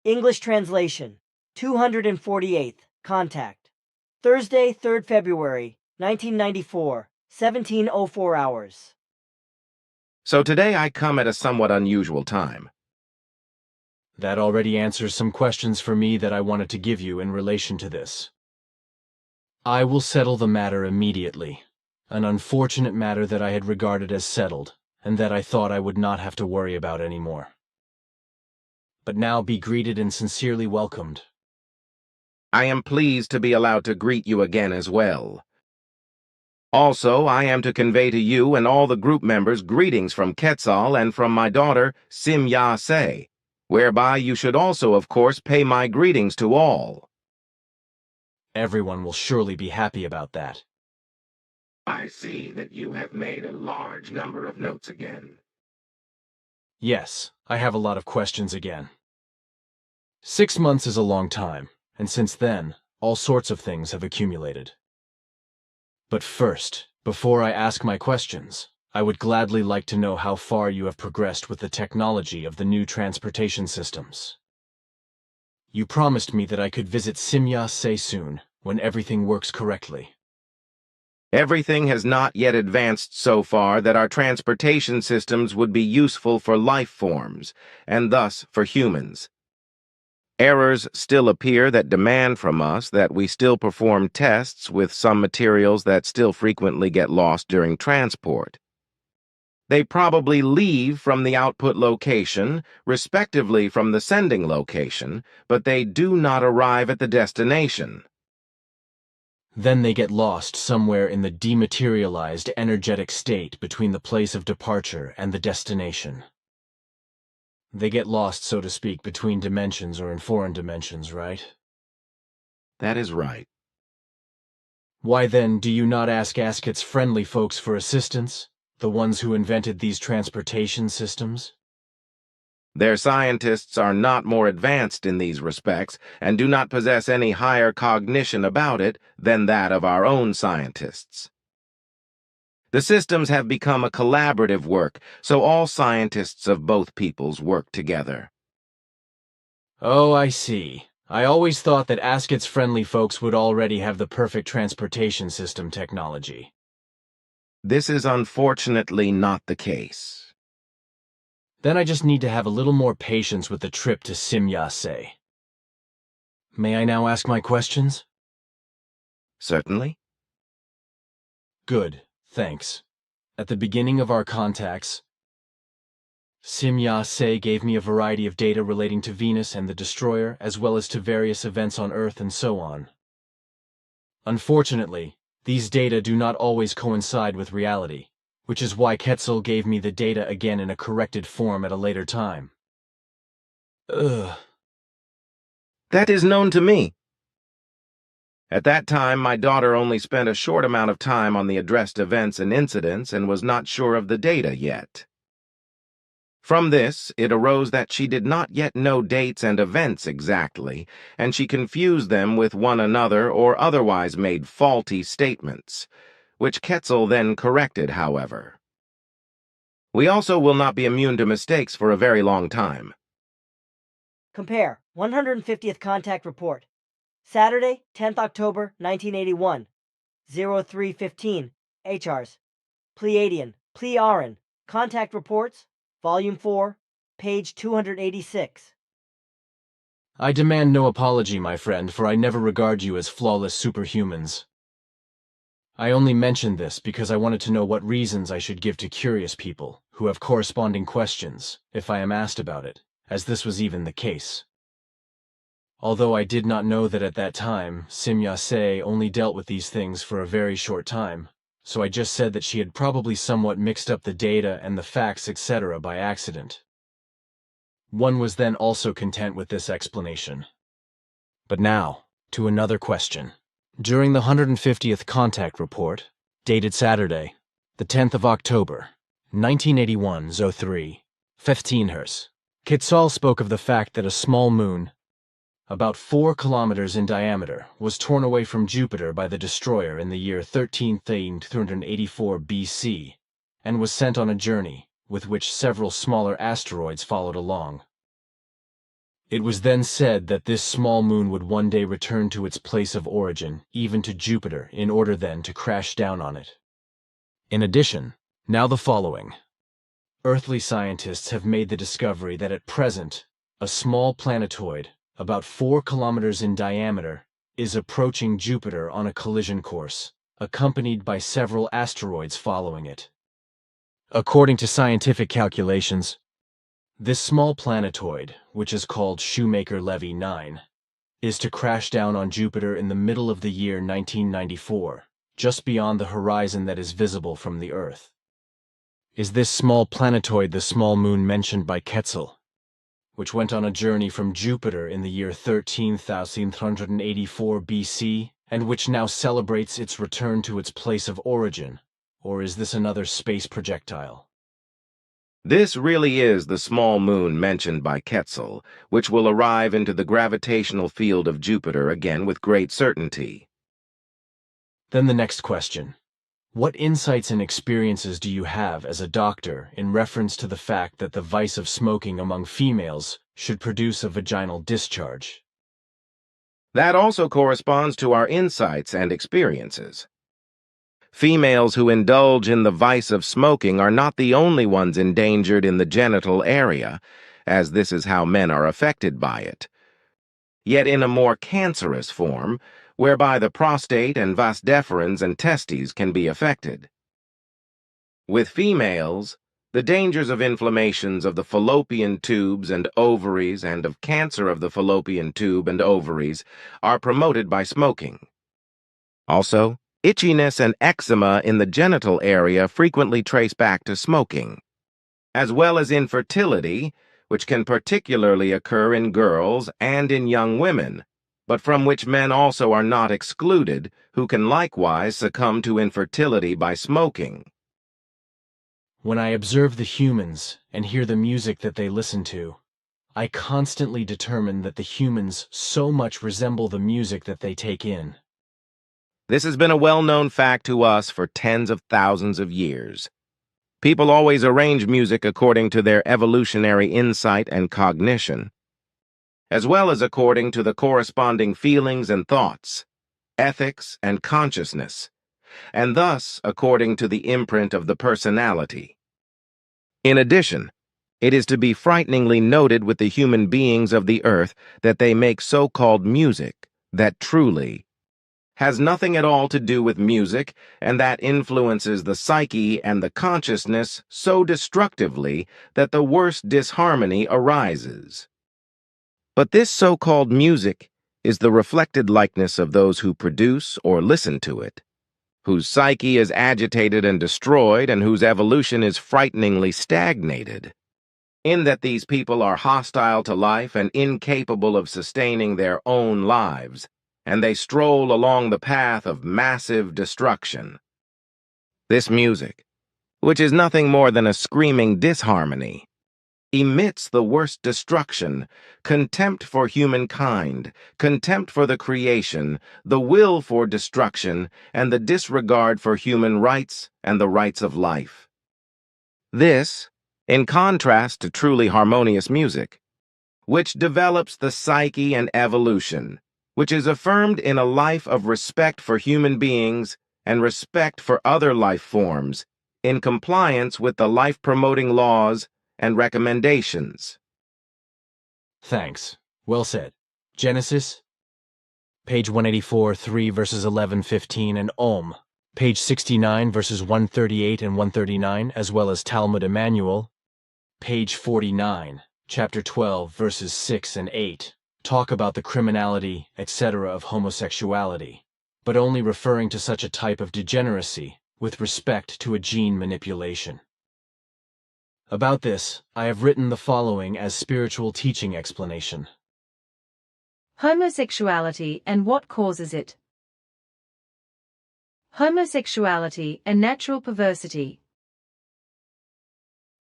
English translation, 248th, contact. Thursday, 3rd February, 1994, 17:04 hours. So today I come at a somewhat unusual time. That already answers some questions for me that I wanted to give you in relation to this. I will settle the matter immediately. An unfortunate matter that I had regarded as settled, and that I thought I would not have to worry about anymore. But now be greeted and sincerely welcomed. I am pleased to be allowed to greet you again as well. Also, I am to convey to you and all the group members greetings from Quetzal and from my daughter, Sim-Ya-Se, whereby you should also, of course, pay my greetings to all. Everyone will surely be happy about that. I see that you have made a large number of notes again. Yes, I have a lot of questions again. 6 months is a long time, and since then, all sorts of things have accumulated. But first, before I ask my questions, I would gladly like to know how far you have progressed with the technology of the new transportation systems. You promised me that I could visit Sim-Ya-Se soon, when everything works correctly. Everything has not yet advanced so far that our transportation systems would be useful for life forms, and thus for humans. Errors still appear that demand from us that we still perform tests with some materials that still frequently get lost during transport. They probably leave from the output location, respectively from the sending location, but they do not arrive at the destination. Then they get lost somewhere in the dematerialized energetic state between the place of departure and the destination. They get lost, so to speak, between dimensions or in foreign dimensions, right? That is right. Why then do you not ask Asket's friendly folks for assistance, the ones who invented these transportation systems? Their scientists are not more advanced in these respects and do not possess any higher cognition about it than that of our own scientists. The systems have become a collaborative work, so all scientists of both peoples work together. Oh, I see. I always thought that Asket's friendly folks would already have the perfect transportation system technology. This is unfortunately not the case. Then I just need to have a little more patience with the trip to Sim-Ya-Se. May I now ask my questions? Certainly. Good, thanks. At the beginning of our contacts, Sim-Ya-Se gave me a variety of data relating to Venus and the Destroyer, as well as to various events on Earth and so on. Unfortunately, these data do not always coincide with reality, which is why Quetzal gave me the data again in a corrected form at a later time. Ugh. That is known to me. At that time, my daughter only spent a short amount of time on the addressed events and incidents and was not sure of the data yet. From this, it arose that she did not yet know dates and events exactly, and she confused them with one another or otherwise made faulty statements, which Quetzal then corrected, however. We also will not be immune to mistakes for a very long time. Compare 150th contact report. Saturday, 10th October, 1981. 0315. HRs. Pleiadian. Pleiaran. Contact reports. Volume 4. Page 286. I demand no apology, my friend, for I never regard you as flawless superhumans. I only mentioned this because I wanted to know what reasons I should give to curious people who have corresponding questions, if I am asked about it, as this was even the case. Although I did not know that at that time, Sim-Ya-Se only dealt with these things for a very short time, so I just said that she had probably somewhat mixed up the data and the facts, etc. by accident. One was then also content with this explanation. But now, to another question. During the 150th contact report, dated Saturday, the 10th of October, 1981, 03, 15 Hz, Quetzal spoke of the fact that a small moon, about 4 kilometers in diameter, was torn away from Jupiter by the Destroyer in the year 13,384 BC, and was sent on a journey, with which several smaller asteroids followed along. It was then said that this small moon would one day return to its place of origin, even to Jupiter, in order then to crash down on it. In addition, now the following. Earthly scientists have made the discovery that at present, a small planetoid, about 4 kilometers in diameter, is approaching Jupiter on a collision course, accompanied by several asteroids following it. According to scientific calculations, this small planetoid, which is called Shoemaker-Levy 9, is to crash down on Jupiter in the middle of the year 1994, just beyond the horizon that is visible from the Earth. Is this small planetoid the small moon mentioned by Quetzal, which went on a journey from Jupiter in the year 13,384 BC, and which now celebrates its return to its place of origin, or is this another space projectile? This really is the small moon mentioned by Quetzal, which will arrive into the gravitational field of Jupiter again with great certainty. Then the next question. What insights and experiences do you have as a doctor in reference to the fact that the vice of smoking among females should produce a vaginal discharge? That also corresponds to our insights and experiences. Females who indulge in the vice of smoking are not the only ones endangered in the genital area, as this is how men are affected by it. Yet in a more cancerous form, whereby the prostate and vas deferens and testes can be affected. With females, the dangers of inflammations of the fallopian tubes and ovaries and of cancer of the fallopian tube and ovaries are promoted by smoking. Also, itchiness and eczema in the genital area frequently trace back to smoking, as well as infertility, which can particularly occur in girls and in young women, but from which men also are not excluded, who can likewise succumb to infertility by smoking. When I observe the humans and hear the music that they listen to, I constantly determine that the humans so much resemble the music that they take in. This has been a well-known fact to us for tens of thousands of years. People always arrange music according to their evolutionary insight and cognition, as well as according to the corresponding feelings and thoughts, ethics and consciousness, and thus according to the imprint of the personality. In addition, it is to be frighteningly noted with the human beings of the earth that they make so-called music that truly has nothing at all to do with music, and that influences the psyche and the consciousness so destructively that the worst disharmony arises. But this so-called music is the reflected likeness of those who produce or listen to it, whose psyche is agitated and destroyed, and whose evolution is frighteningly stagnated, in that these people are hostile to life and incapable of sustaining their own lives, and they stroll along the path of massive destruction. This music, which is nothing more than a screaming disharmony, emits the worst destruction, contempt for humankind, contempt for the creation, the will for destruction, and the disregard for human rights and the rights of life. This, in contrast to truly harmonious music, which develops the psyche and evolution, which is affirmed in a life of respect for human beings and respect for other life forms, in compliance with the life-promoting laws and recommendations. Thanks. Well said. Genesis, page 184, 3 verses 11, 15, and Om, page 69 verses 138 and 139, as well as Talmud Emmanuel, page 49, chapter 12 verses 6 and 8. Talk about the criminality, etc. of homosexuality, but only referring to such a type of degeneracy with respect to a gene manipulation. About this, I have written the following as spiritual teaching explanation. Homosexuality and what causes it. Homosexuality and natural perversity.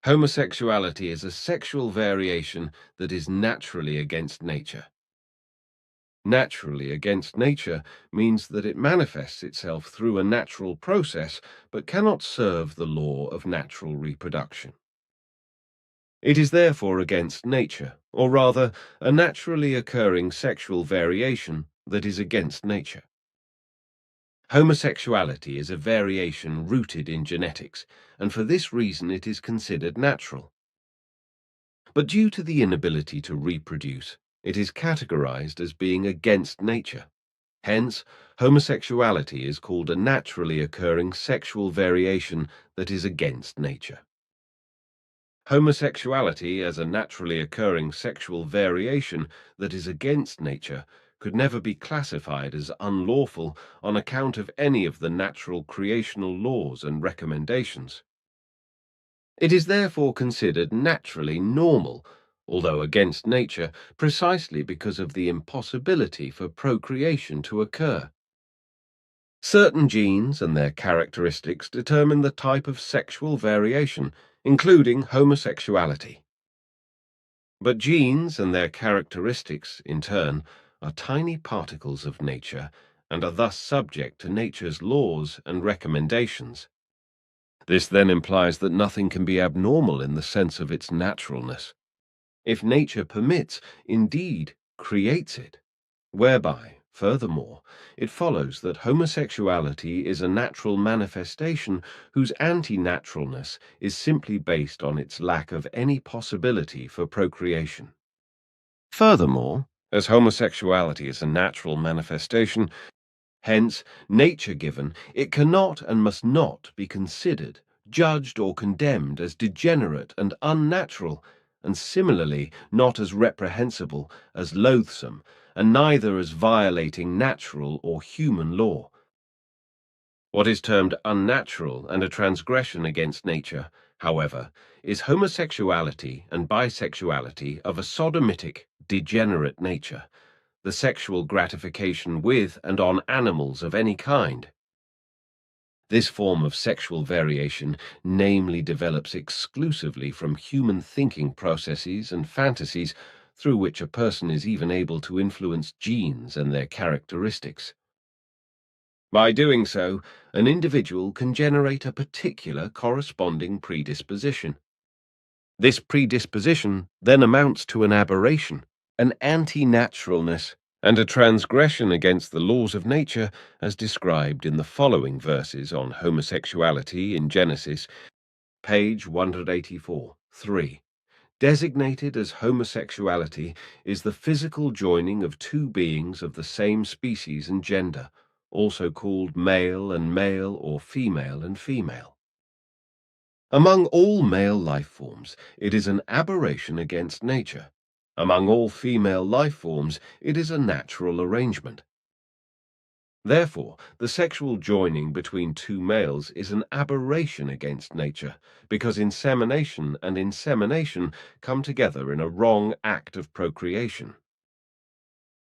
Homosexuality is a sexual variation that is naturally against nature. Naturally against nature means that it manifests itself through a natural process but cannot serve the law of natural reproduction. It is therefore against nature, or rather, a naturally occurring sexual variation that is against nature. Homosexuality is a variation rooted in genetics, and for this reason it is considered natural. But due to the inability to reproduce, it is categorized as being against nature. Hence, homosexuality is called a naturally occurring sexual variation that is against nature. Homosexuality as a naturally occurring sexual variation that is against nature could never be classified as unlawful on account of any of the natural creational laws and recommendations. It is therefore considered naturally normal, although against nature, precisely because of the impossibility for procreation to occur. Certain genes and their characteristics determine the type of sexual variation, including homosexuality. But genes and their characteristics, in turn, are tiny particles of nature and are thus subject to nature's laws and recommendations. This then implies that nothing can be abnormal in the sense of its naturalness. If nature permits, indeed creates it, whereby, furthermore, it follows that homosexuality is a natural manifestation whose anti-naturalness is simply based on its lack of any possibility for procreation. Furthermore, as homosexuality is a natural manifestation, hence, nature-given, it cannot and must not be considered, judged or condemned as degenerate and unnatural, and similarly not as reprehensible, as loathsome, and neither as violating natural or human law. What is termed unnatural and a transgression against nature, however, is homosexuality and bisexuality of a sodomitic, degenerate nature, the sexual gratification with and on animals of any kind. This form of sexual variation namely develops exclusively from human thinking processes and fantasies through which a person is even able to influence genes and their characteristics. By doing so, an individual can generate a particular corresponding predisposition. This predisposition then amounts to an aberration, an anti-naturalness, and a transgression against the laws of nature as described in the following verses on homosexuality in Genesis, page 184, 3. Designated as homosexuality is the physical joining of two beings of the same species and gender, also called male and male or female and female. Among all male life forms, it is an aberration against nature. Among all female life forms, it is a natural arrangement. Therefore, the sexual joining between two males is an aberration against nature, because insemination and insemination come together in a wrong act of procreation.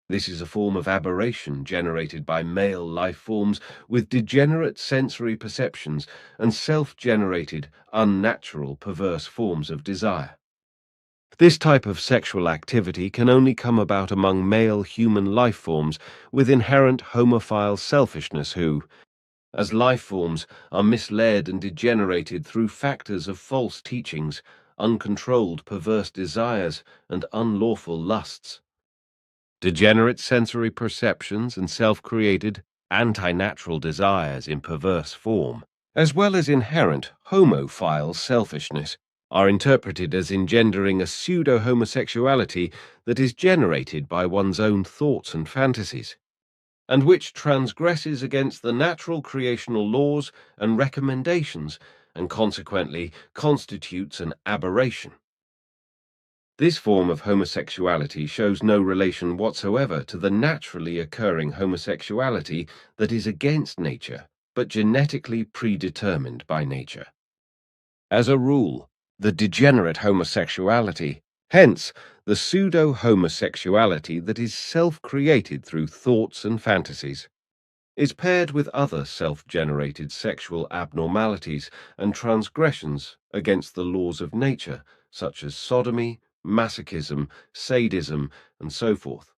This is a form of aberration generated by male life forms with degenerate sensory perceptions and self-generated, unnatural, perverse forms of desire. This type of sexual activity can only come about among male human life forms with inherent homophile selfishness who, as life forms, are misled and degenerated through factors of false teachings, uncontrolled perverse desires, and unlawful lusts. Degenerate sensory perceptions and self-created, anti-natural desires in perverse form, as well as inherent homophile selfishness, are interpreted as engendering a pseudo-homosexuality that is generated by one's own thoughts and fantasies, and which transgresses against the natural creational laws and recommendations, and consequently constitutes an aberration. This form of homosexuality shows no relation whatsoever to the naturally occurring homosexuality that is against nature, but genetically predetermined by nature. As a rule, the degenerate homosexuality, hence the pseudo-homosexuality that is self-created through thoughts and fantasies, is paired with other self-generated sexual abnormalities and transgressions against the laws of nature, such as sodomy, masochism, sadism, and so forth.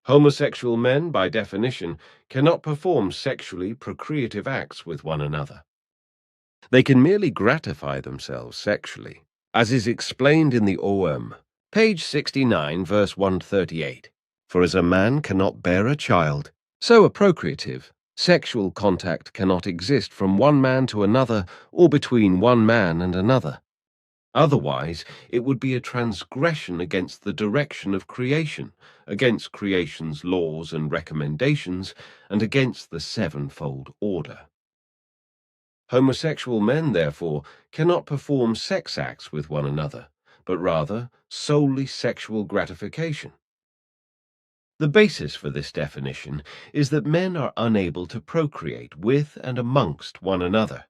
Homosexual men, by definition, cannot perform sexually procreative acts with one another. They can merely gratify themselves sexually, as is explained in the OM, page 69, verse 138. For as a man cannot bear a child, so a procreative, sexual contact cannot exist from one man to another or between one man and another. Otherwise, it would be a transgression against the direction of creation, against creation's laws and recommendations, and against the sevenfold order. Homosexual men, therefore, cannot perform sex acts with one another, but rather solely sexual gratification. The basis for this definition is that men are unable to procreate with and amongst one another.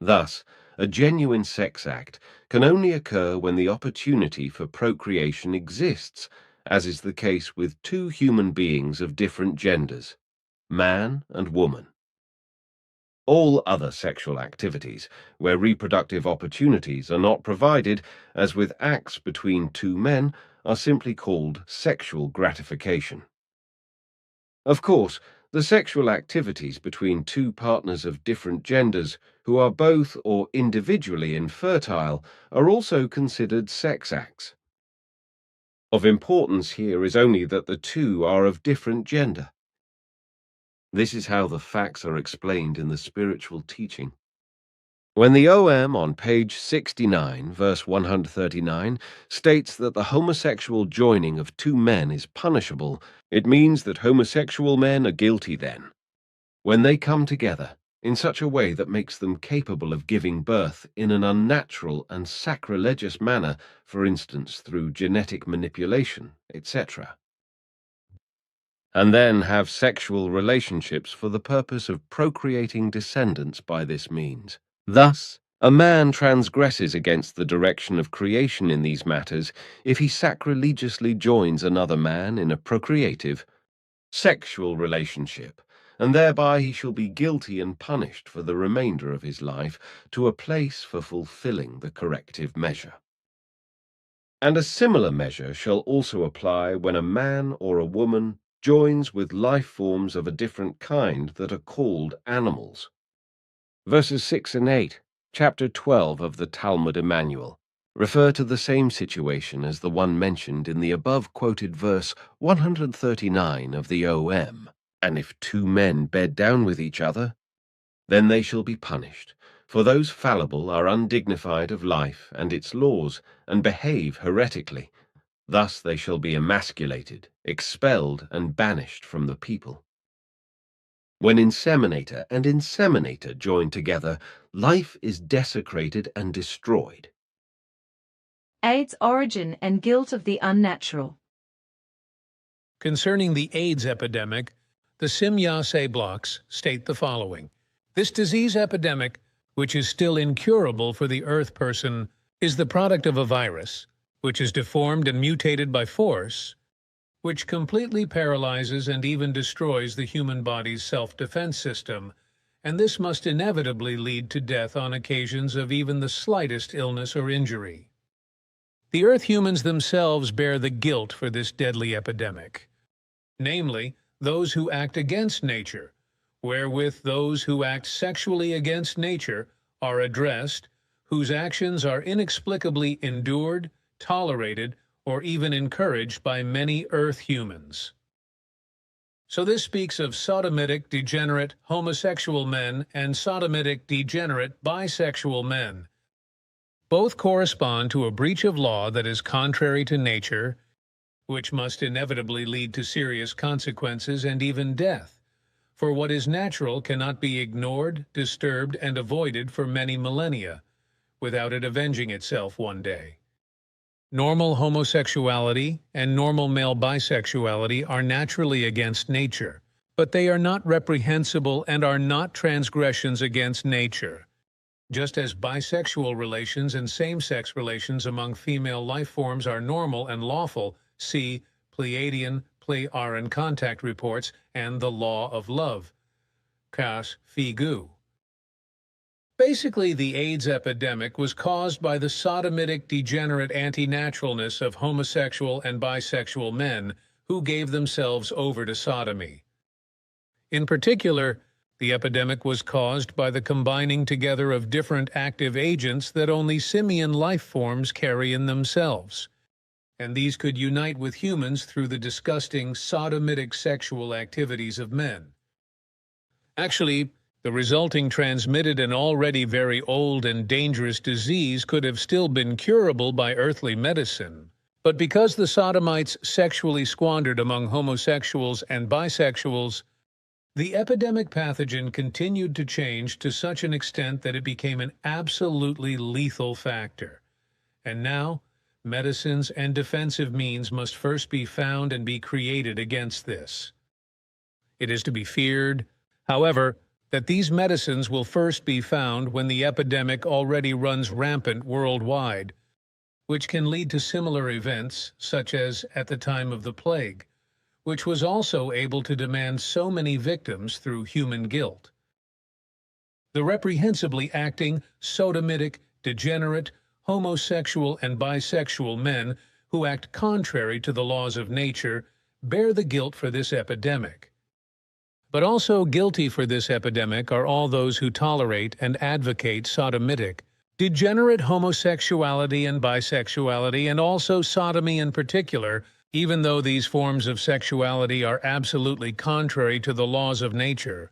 Thus, a genuine sex act can only occur when the opportunity for procreation exists, as is the case with two human beings of different genders, man and woman. All other sexual activities, where reproductive opportunities are not provided, as with acts between two men, are simply called sexual gratification. Of course, the sexual activities between two partners of different genders who are both or individually infertile are also considered sex acts. Of importance here is only that the two are of different gender. This is how the facts are explained in the spiritual teaching. When the OM on page 69, verse 139, states that the homosexual joining of two men is punishable, it means that homosexual men are guilty then. When they come together in such a way that makes them capable of giving birth in an unnatural and sacrilegious manner, for instance through genetic manipulation, etc., and then have sexual relationships for the purpose of procreating descendants by this means. Thus, a man transgresses against the direction of creation in these matters if he sacrilegiously joins another man in a procreative, sexual relationship, and thereby he shall be guilty and punished for the remainder of his life to a place for fulfilling the corrective measure. And a similar measure shall also apply when a man or a woman joins with life forms of a different kind that are called animals. Verses 6 and 8, chapter 12 of the Talmud Emmanuel, refer to the same situation as the one mentioned in the above-quoted verse 139 of the OM. And if two men bed down with each other, then they shall be punished, for those fallible are undignified of life and its laws, and behave heretically. Thus they shall be emasculated, expelled, and banished from the people. When inseminator and inseminator join together, life is desecrated and destroyed. AIDS origin and guilt of the unnatural. Concerning the AIDS epidemic, the Simyase blocks state the following. This disease epidemic, which is still incurable for the Earth person, is the product of a virus, which is deformed and mutated by force, which completely paralyzes and even destroys the human body's self-defense system, and this must inevitably lead to death on occasions of even the slightest illness or injury. The Earth humans themselves bear the guilt for this deadly epidemic, namely, those who act against nature, wherewith those who act sexually against nature are addressed, whose actions are inexplicably endured, tolerated, or even encouraged by many Earth humans. So this speaks of sodomitic degenerate homosexual men and sodomitic degenerate bisexual men. Both correspond to a breach of law that is contrary to nature, which must inevitably lead to serious consequences and even death. For what is natural cannot be ignored, disturbed, and avoided for many millennia, without it avenging itself one day. Normal homosexuality and normal male bisexuality are naturally against nature, but they are not reprehensible and are not transgressions against nature. Just as bisexual relations and same-sex relations among female life forms are normal and lawful, see Pleiadian, Pleiaren contact reports and the law of love, Kas Figu. Basically, the AIDS epidemic was caused by the sodomitic degenerate anti-naturalness of homosexual and bisexual men who gave themselves over to sodomy. In particular, The epidemic was caused by the combining together of different active agents that only simian life forms carry in themselves, and these could unite with humans through the disgusting sodomitic sexual activities of men. Actually, the resulting transmitted and already very old and dangerous disease could have still been curable by earthly medicine. But because the Sodomites sexually squandered among homosexuals and bisexuals, the epidemic pathogen continued to change to such an extent that it became an absolutely lethal factor. And now, medicines and defensive means must first be found and be created against this. It is to be feared, however, that these medicines will first be found when the epidemic already runs rampant worldwide, which can lead to similar events, such as at the time of the plague, which was also able to demand so many victims through human guilt. The reprehensibly acting, sodomitic, degenerate, homosexual, and bisexual men who act contrary to the laws of nature bear the guilt for this epidemic. But also guilty for this epidemic are all those who tolerate and advocate sodomitic, degenerate homosexuality and bisexuality, and also sodomy in particular, even though these forms of sexuality are absolutely contrary to the laws of nature.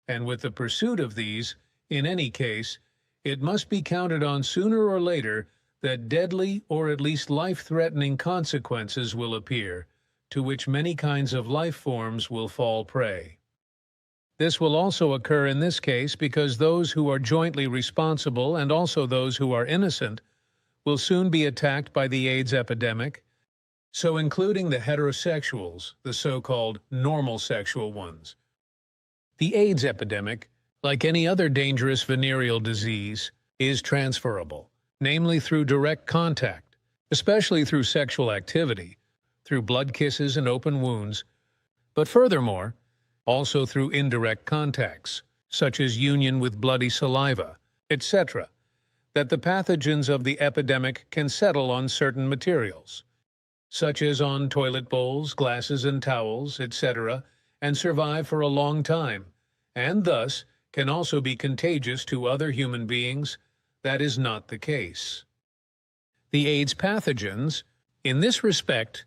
And with the pursuit of these, in any case, it must be counted on sooner or later that deadly or at least life-threatening consequences will appear, to which many kinds of life forms will fall prey. This will also occur in this case because those who are jointly responsible and also those who are innocent will soon be attacked by the AIDS epidemic, so including the heterosexuals, the so-called normal sexual ones. The AIDS epidemic, like any other dangerous venereal disease, is transferable, namely through direct contact, especially through sexual activity, through blood kisses and open wounds, but furthermore, also through indirect contacts, such as union with bloody saliva, etc., that the pathogens of the epidemic can settle on certain materials, such as on toilet bowls, glasses and towels, etc., and survive for a long time, and thus can also be contagious to other human beings. That is not the case. The AIDS pathogens, in this respect,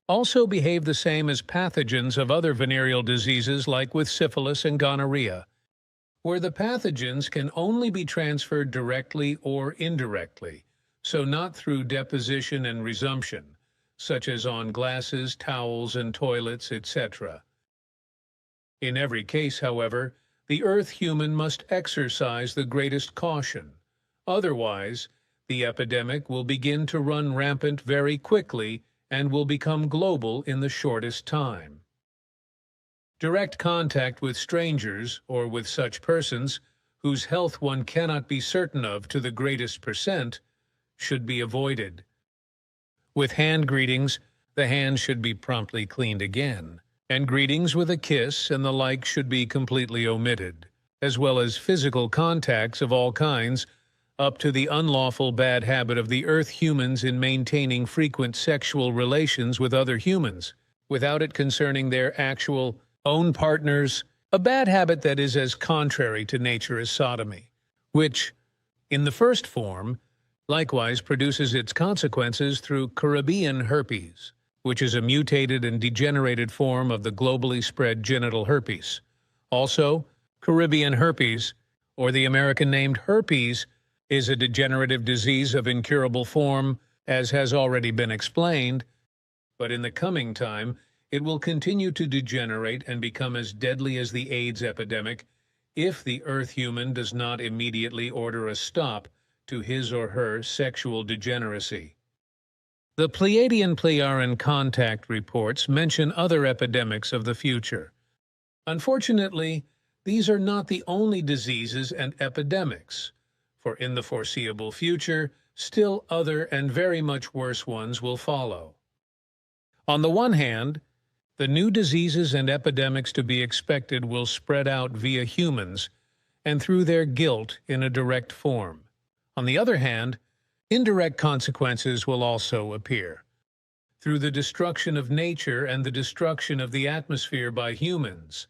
also behave the same as pathogens of other venereal diseases like with syphilis and gonorrhea, where the pathogens can only be transferred directly or indirectly, so not through deposition and resumption, such as on glasses, towels, and toilets, etc. In every case, however, the Earth human must exercise the greatest caution. Otherwise, the epidemic will begin to run rampant very quickly and will become global in the shortest time. Direct contact with strangers or with such persons whose health one cannot be certain of to the greatest percent should be avoided. With hand greetings, the hands should be promptly cleaned again, and greetings with a kiss and the like should be completely omitted, as well as physical contacts of all kinds, up to the unlawful bad habit of the Earth humans in maintaining frequent sexual relations with other humans, without it concerning their actual own partners, a bad habit that is as contrary to nature as sodomy, which, in the first form, likewise produces its consequences through Caribbean herpes, which is a mutated and degenerated form of the globally spread genital herpes. Also, Caribbean herpes, or the American named herpes, is a degenerative disease of incurable form, as has already been explained, but in the coming time, it will continue to degenerate and become as deadly as the AIDS epidemic if the Earth human does not immediately order a stop to his or her sexual degeneracy. The Pleiadian-Pleiaren contact reports mention other epidemics of the future. Unfortunately, these are not the only diseases and epidemics, for in the foreseeable future, still other and very much worse ones will follow. On the one hand, the new diseases and epidemics to be expected will spread out via humans and through their guilt in a direct form. On the other hand, indirect consequences will also appear, through the destruction of nature and the destruction of the atmosphere by humans,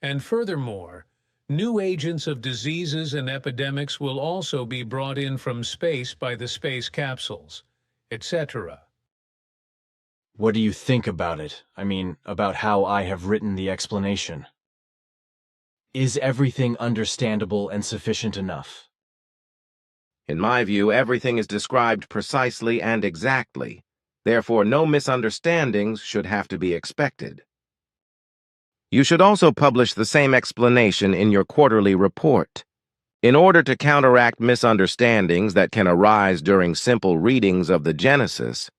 and furthermore, New agents of diseases and epidemics will also be brought in from space by the space capsules, etc. What do you think about it? I mean, about how I have written the explanation. Is everything understandable and sufficient enough? In my view, everything is described precisely and exactly. Therefore, no misunderstandings should have to be expected. You should also publish the same explanation in your quarterly report. In order to counteract misunderstandings that can arise during simple readings of the Genesis,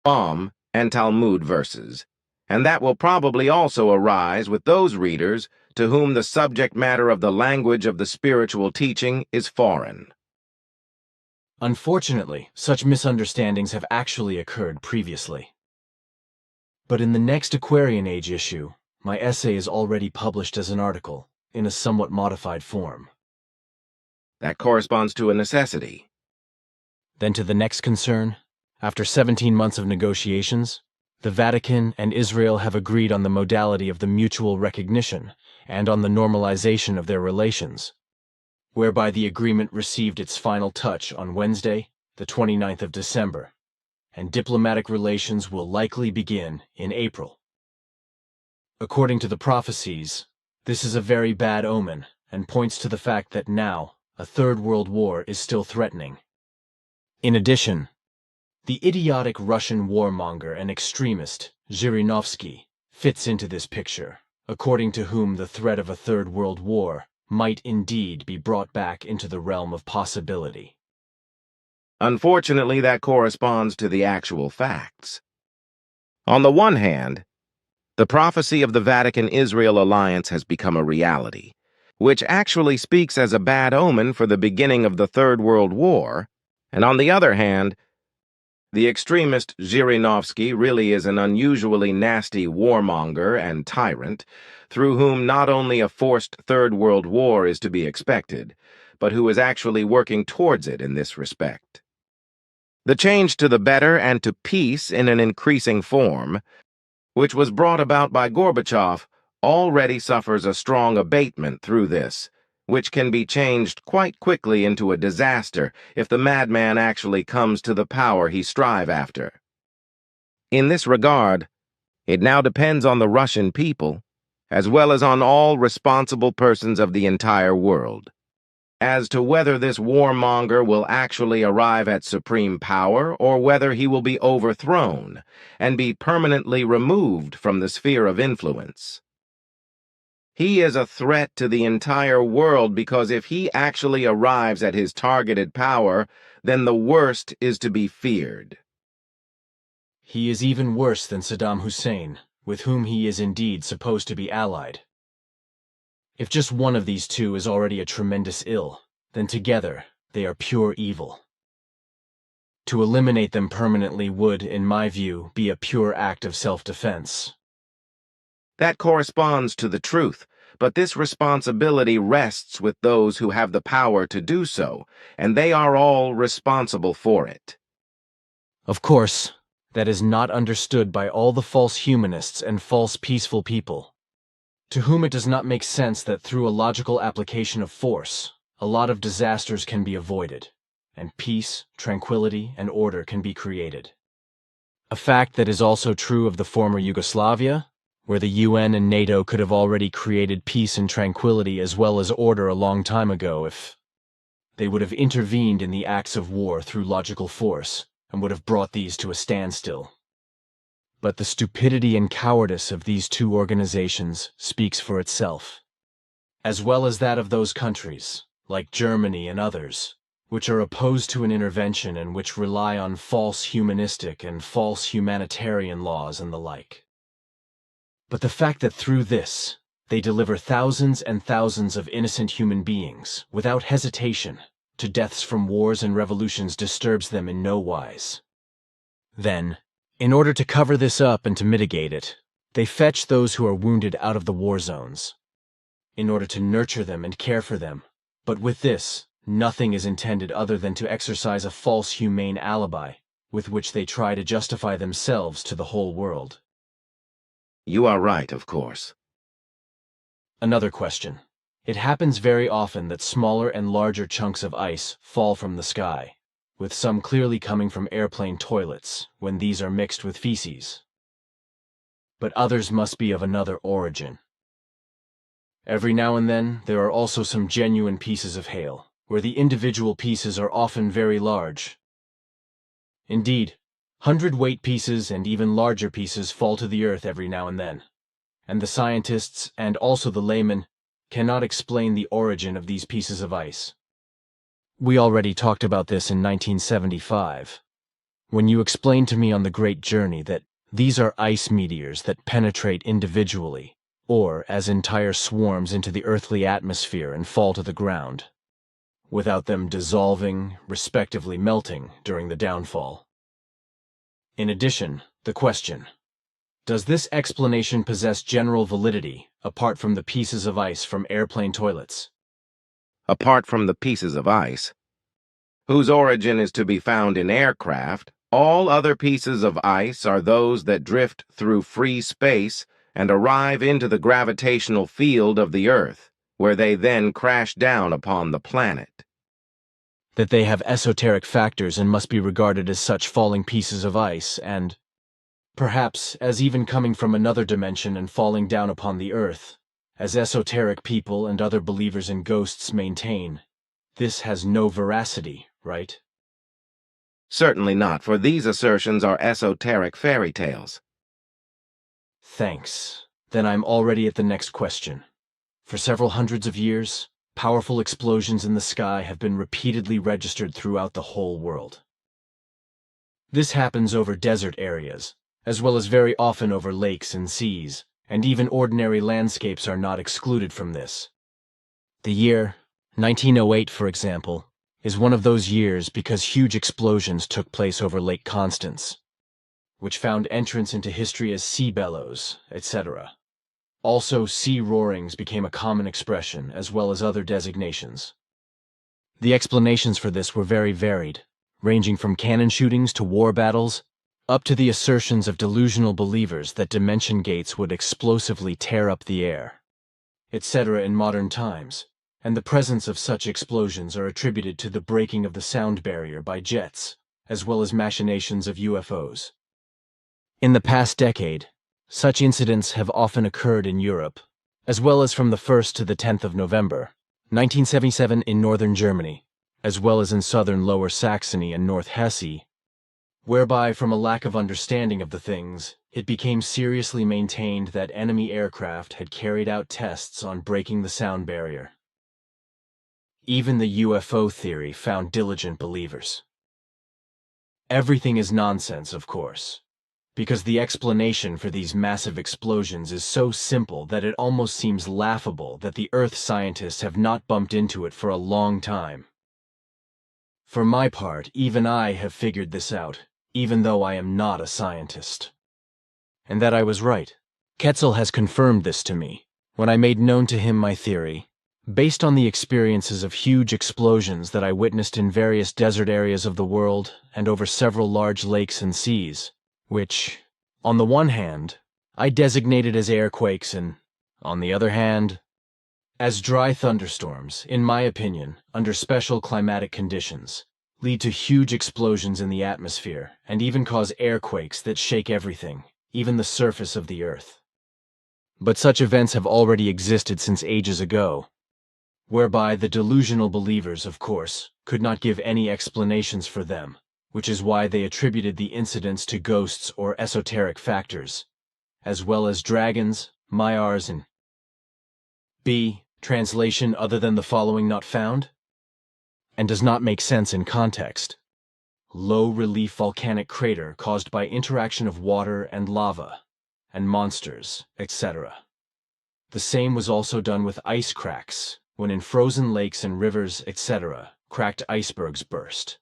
Psalm, and Talmud verses, and that will probably also arise with those readers to whom the subject matter of the language of the spiritual teaching is foreign. Unfortunately, such misunderstandings have actually occurred previously. But in the next Aquarian Age issue, my essay is already published as an article, in a somewhat modified form. That corresponds to a necessity. Then to the next concern. After 17 months of negotiations, the Vatican and Israel have agreed on the modality of the mutual recognition and on the normalization of their relations, whereby the agreement received its final touch on Wednesday, the 29th of December, and diplomatic relations will likely begin in April. According to the prophecies, this is a very bad omen and points to the fact that now a third world war is still threatening. In addition, the idiotic Russian warmonger and extremist Zhirinovsky fits into this picture, according to whom the threat of a third world war might indeed be brought back into the realm of possibility. Unfortunately, that corresponds to the actual facts. On the one hand, the prophecy of the Vatican-Israel alliance has become a reality, which actually speaks as a bad omen for the beginning of the Third World War, and on the other hand, the extremist Zhirinovsky really is an unusually nasty warmonger and tyrant, through whom not only a forced Third World War is to be expected, but who is actually working towards it in this respect. The change to the better and to peace in an increasing form, which was brought about by Gorbachev, already suffers a strong abatement through this, which can be changed quite quickly into a disaster if the madman actually comes to the power he strives after. In this regard, it now depends on the Russian people, as well as on all responsible persons of the entire world, as to whether this warmonger will actually arrive at supreme power or whether he will be overthrown and be permanently removed from the sphere of influence. He is a threat to the entire world because if he actually arrives at his targeted power, then the worst is to be feared. He is even worse than Saddam Hussein, with whom he is indeed supposed to be allied. If just one of these two is already a tremendous ill, then together they are pure evil. To eliminate them permanently would, in my view, be a pure act of self-defense. That corresponds to the truth, but this responsibility rests with those who have the power to do so, and they are all responsible for it. Of course, that is not understood by all the false humanists and false peaceful people, to whom it does not make sense that through a logical application of force, a lot of disasters can be avoided, and peace, tranquility, and order can be created. A fact that is also true of the former Yugoslavia, where the UN and NATO could have already created peace and tranquility as well as order a long time ago if they would have intervened in the acts of war through logical force and would have brought these to a standstill. But the stupidity and cowardice of these two organizations speaks for itself, as well as that of those countries, like Germany and others, which are opposed to an intervention and which rely on false humanistic and false humanitarian laws and the like. But the fact that through this, they deliver thousands and thousands of innocent human beings, without hesitation, to deaths from wars and revolutions disturbs them in no wise. Then, in order to cover this up and to mitigate it, they fetch those who are wounded out of the war zones, in order to nurture them and care for them. But with this, nothing is intended other than to exercise a false humane alibi, with which they try to justify themselves to the whole world. You are right, of course. Another question. It happens very often that smaller and larger chunks of ice fall from the sky, with some clearly coming from airplane toilets when these are mixed with feces. But others must be of another origin. Every now and then, there are also some genuine pieces of hail, where the individual pieces are often very large. Indeed, hundredweight pieces and even larger pieces fall to the earth every now and then, and the scientists and also the laymen cannot explain the origin of these pieces of ice. We already talked about this in 1975, when you explained to me on the Great Journey that these are ice meteors that penetrate individually, or as entire swarms into the earthly atmosphere and fall to the ground, without them dissolving, respectively melting, during the downfall. In addition, the question: does this explanation possess general validity, apart from the pieces of ice from airplane toilets? Apart from the pieces of ice, whose origin is to be found in aircraft, all other pieces of ice are those that drift through free space and arrive into the gravitational field of the Earth, where they then crash down upon the planet. That they have esoteric factors and must be regarded as such falling pieces of ice, and perhaps as even coming from another dimension and falling down upon the Earth, as esoteric people and other believers in ghosts maintain. This has no veracity, right? Certainly not, for these assertions are esoteric fairy tales. Thanks. Then I'm already at the next question. For several hundreds of years, powerful explosions in the sky have been repeatedly registered throughout the whole world. This happens over desert areas, as well as very often over lakes and seas, and even ordinary landscapes are not excluded from this. The year 1908, for example, is one of those years because huge explosions took place over Lake Constance, which found entrance into history as sea bellows, etc. Also, sea roarings became a common expression, as well as other designations. The explanations for this were very varied, ranging from cannon shootings to war battles, up to the assertions of delusional believers that dimension gates would explosively tear up the air, etc. in modern times, and the presence of such explosions are attributed to the breaking of the sound barrier by jets, as well as machinations of UFOs. In the past decade, such incidents have often occurred in Europe, as well as from the 1st to the 10th of November, 1977 in northern Germany, as well as in southern Lower Saxony and North Hesse, whereby from a lack of understanding of the things, it became seriously maintained that enemy aircraft had carried out tests on breaking the sound barrier. Even the UFO theory found diligent believers. Everything is nonsense, of course, because the explanation for these massive explosions is so simple that it almost seems laughable that the Earth scientists have not bumped into it for a long time. For my part, even I have figured this out, even though I am not a scientist. And that I was right. Quetzal has confirmed this to me, when I made known to him my theory, based on the experiences of huge explosions that I witnessed in various desert areas of the world and over several large lakes and seas, which, on the one hand, I designated as airquakes and, on the other hand, as dry thunderstorms, in my opinion, under special climatic conditions, lead to huge explosions in the atmosphere and even cause airquakes that shake everything, even the surface of the Earth. But such events have already existed since ages ago, whereby the delusional believers, of course, could not give any explanations for them, which is why they attributed the incidents to ghosts or esoteric factors, as well as dragons, Meiers, and B. Translation other than the following not found? And does not make sense in context. Low-relief volcanic crater caused by interaction of water and lava, and monsters, etc. The same was also done with ice cracks, when in frozen lakes and rivers, etc., cracked icebergs burst.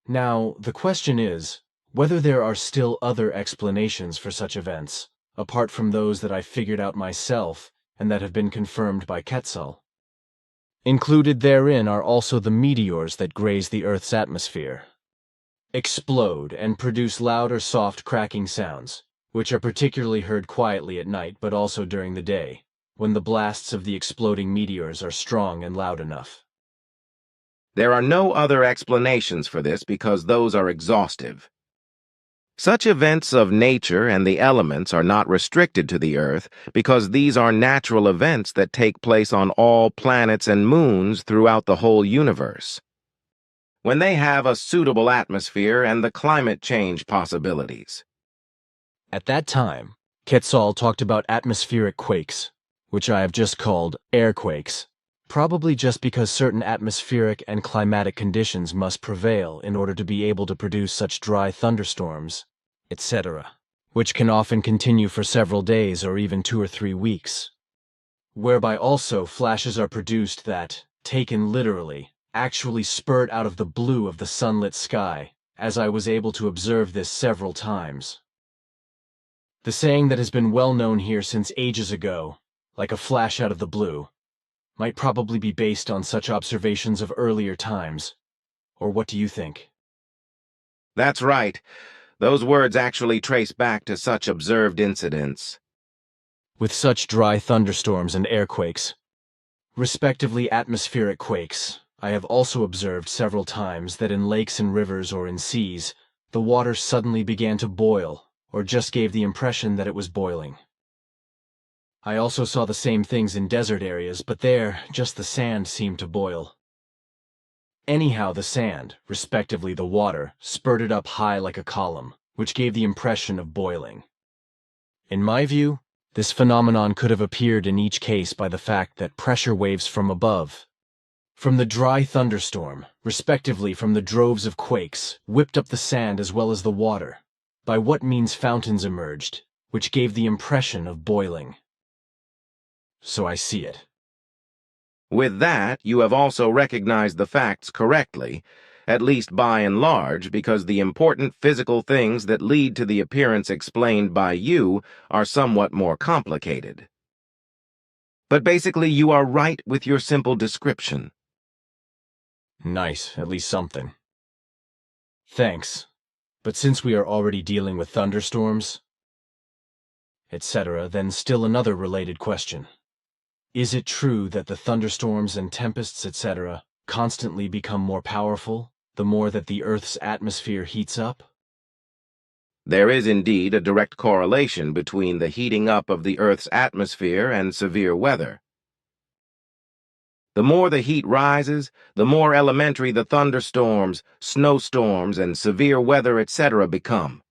Now, the question is, whether there are still other explanations for such events, apart from those that I figured out myself and that have been confirmed by Quetzal. Included therein are also the meteors that graze the Earth's atmosphere, explode and produce loud or soft cracking sounds, which are particularly heard quietly at night but also during the day, when the blasts of the exploding meteors are strong and loud enough. There are no other explanations for this because those are exhaustive. Such events of nature and the elements are not restricted to the Earth because these are natural events that take place on all planets and moons throughout the whole universe. When they have a suitable atmosphere and the climate change possibilities. At that time, Quetzal talked about atmospheric quakes, which I have just called airquakes, probably just because certain atmospheric and climatic conditions must prevail in order to be able to produce such dry thunderstorms, etc., which can often continue for several days or even 2 or 3 weeks. Whereby also flashes are produced that, taken literally, actually spurt out of the blue of the sunlit sky, as I was able to observe this several times. The saying that has been well known here since ages ago, like a flash out of the blue, might probably be based on such observations of earlier times. Or what do you think? That's right. Those words actually trace back to such observed incidents. With such dry thunderstorms and airquakes, respectively atmospheric quakes, I have also observed several times that in lakes and rivers or in seas, the water suddenly began to boil, or just gave the impression that it was boiling. I also saw the same things in desert areas, but there, just the sand seemed to boil. Anyhow, the sand, respectively the water, spurted up high like a column, which gave the impression of boiling. In my view, this phenomenon could have appeared in each case by the fact that pressure waves from above, from the dry thunderstorm, respectively from the droves of quakes, whipped up the sand as well as the water, by what means fountains emerged, which gave the impression of boiling. So I see it. With that, you have also recognized the facts correctly, at least by and large, because the important physical things that lead to the appearance explained by you are somewhat more complicated. But basically, you are right with your simple description. Nice, at least something. Thanks. But since we are already dealing with thunderstorms, etc., then still another related question. Is it true that the thunderstorms and tempests, etc., constantly become more powerful the more that the Earth's atmosphere heats up? There is indeed a direct correlation between the heating up of the Earth's atmosphere and severe weather. The more the heat rises, the more elementary the thunderstorms, snowstorms, and severe weather, etc. become.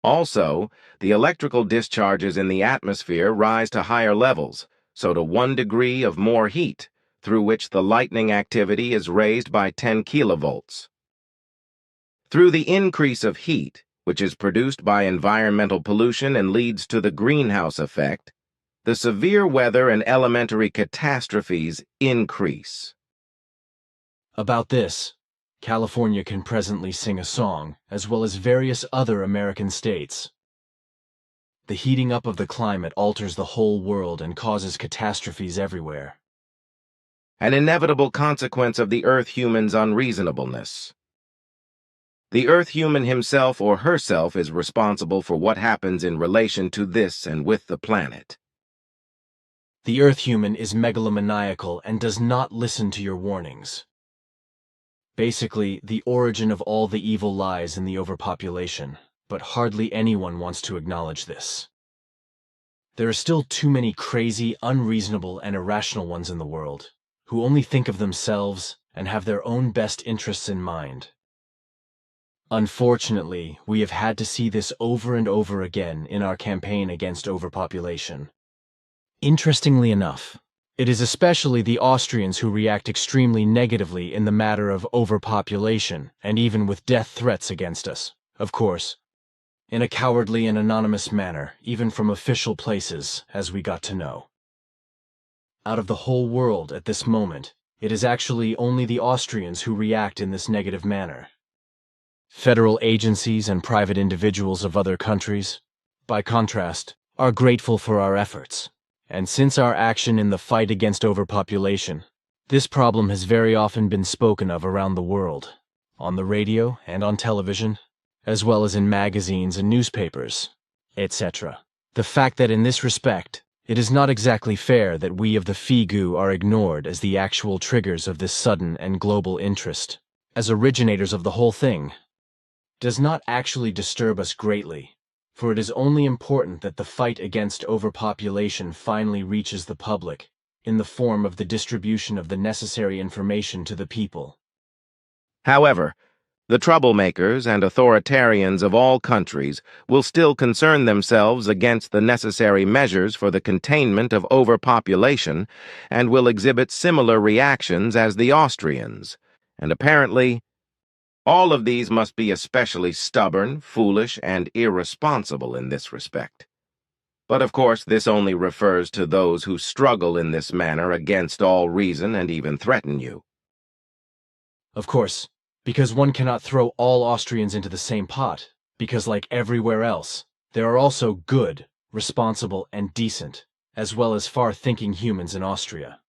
Also, the electrical discharges in the atmosphere rise to higher levels, so to 1 degree of more heat, through which the lightning activity is raised by 10 kilovolts. Through the increase of heat, which is produced by environmental pollution and leads to the greenhouse effect, the severe weather and elementary catastrophes increase. About this, California can presently sing a song, as well as various other American states. The heating up of the climate alters the whole world and causes catastrophes everywhere. An inevitable consequence of the Earth human's unreasonableness. The Earth human himself or herself is responsible for what happens in relation to this and with the planet. The Earth human is megalomaniacal and does not listen to your warnings. Basically, the origin of all the evil lies in the overpopulation, but hardly anyone wants to acknowledge this. There are still too many crazy, unreasonable, and irrational ones in the world, who only think of themselves and have their own best interests in mind. Unfortunately, we have had to see this over and over again in our campaign against overpopulation. Interestingly enough, it is especially the Austrians who react extremely negatively in the matter of overpopulation, and even with death threats against us, of course, in a cowardly and anonymous manner, even from official places, as we got to know. Out of the whole world at this moment, it is actually only the Austrians who react in this negative manner. Federal agencies and private individuals of other countries, by contrast, are grateful for our efforts. And since our action in the fight against overpopulation, this problem has very often been spoken of around the world, on the radio and on television, as well as in magazines and newspapers, etc. The fact that in this respect, It is not exactly fair that we of the Figu are ignored as the actual triggers of this sudden and global interest, as originators of the whole thing. Does not actually disturb us greatly, for it is only important that the fight against overpopulation finally reaches the public, in the form of the distribution of the necessary information to the people. However, the troublemakers and authoritarians of all countries will still concern themselves against the necessary measures for the containment of overpopulation and will exhibit similar reactions as the Austrians, and apparently, all of these must be especially stubborn, foolish, and irresponsible in this respect. But of course, this only refers to those who struggle in this manner against all reason and even threaten you. Of course, because one cannot throw all Austrians into the same pot, because like everywhere else, there are also good, responsible, and decent, as well as far-thinking humans in Austria.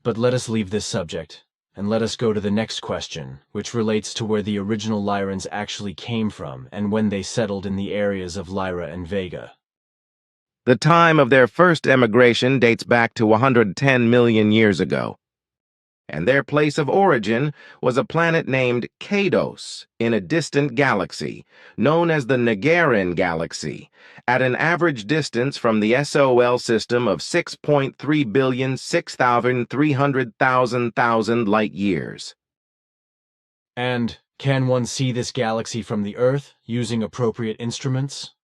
But let us leave this subject, and let us go to the next question, which relates to where the original Lyrans actually came from and when they settled in the areas of Lyra and Vega. The time of their first emigration dates back to 110 million years ago, and their place of origin was a planet named Kados in a distant galaxy, known as the Nagarin Galaxy, at an average distance from the SOL system of 6.3 billion 6,300,000 light-years. And can one see this galaxy from the Earth using appropriate instruments?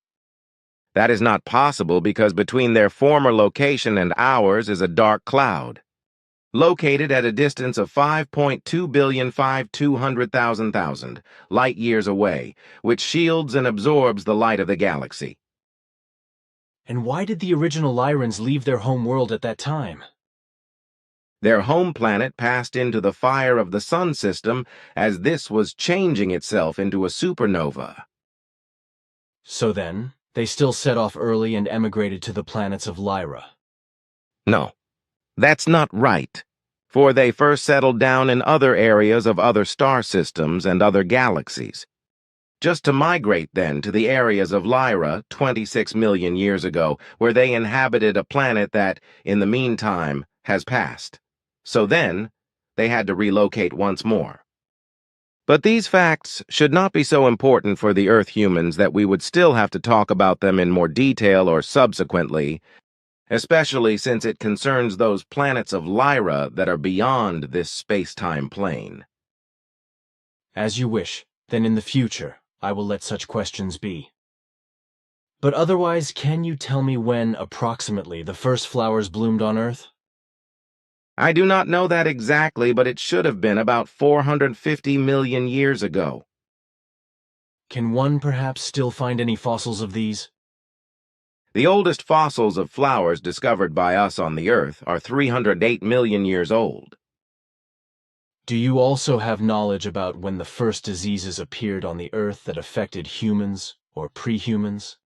That is not possible because between their former location and ours is a dark cloud, located at a distance of 5.2 billion 5,200,000 light-years away, which shields and absorbs the light of the galaxy. And why did the original Lyrans leave their home world at that time? Their home planet passed into the fire of the Sun system as this was changing itself into a supernova. So then, they still set off early and emigrated to the planets of Lyra. No, that's not right, for they first settled down in other areas of other star systems and other galaxies, just to migrate then to the areas of Lyra 26 million years ago, where they inhabited a planet that, in the meantime, has passed. So then, they had to relocate once more. But these facts should not be so important for the Earth humans that we would still have to talk about them in more detail or subsequently, especially since it concerns those planets of Lyra that are beyond this space-time plane. As you wish, then in the future, I will let such questions be. But otherwise, can you tell me when, approximately, the first flowers bloomed on Earth? I do not know that exactly, but it should have been about 450 million years ago. Can one perhaps still find any fossils of these? The oldest fossils of flowers discovered by us on the Earth are 308 million years old. Do you also have knowledge about when the first diseases appeared on the Earth that affected humans or pre-humans?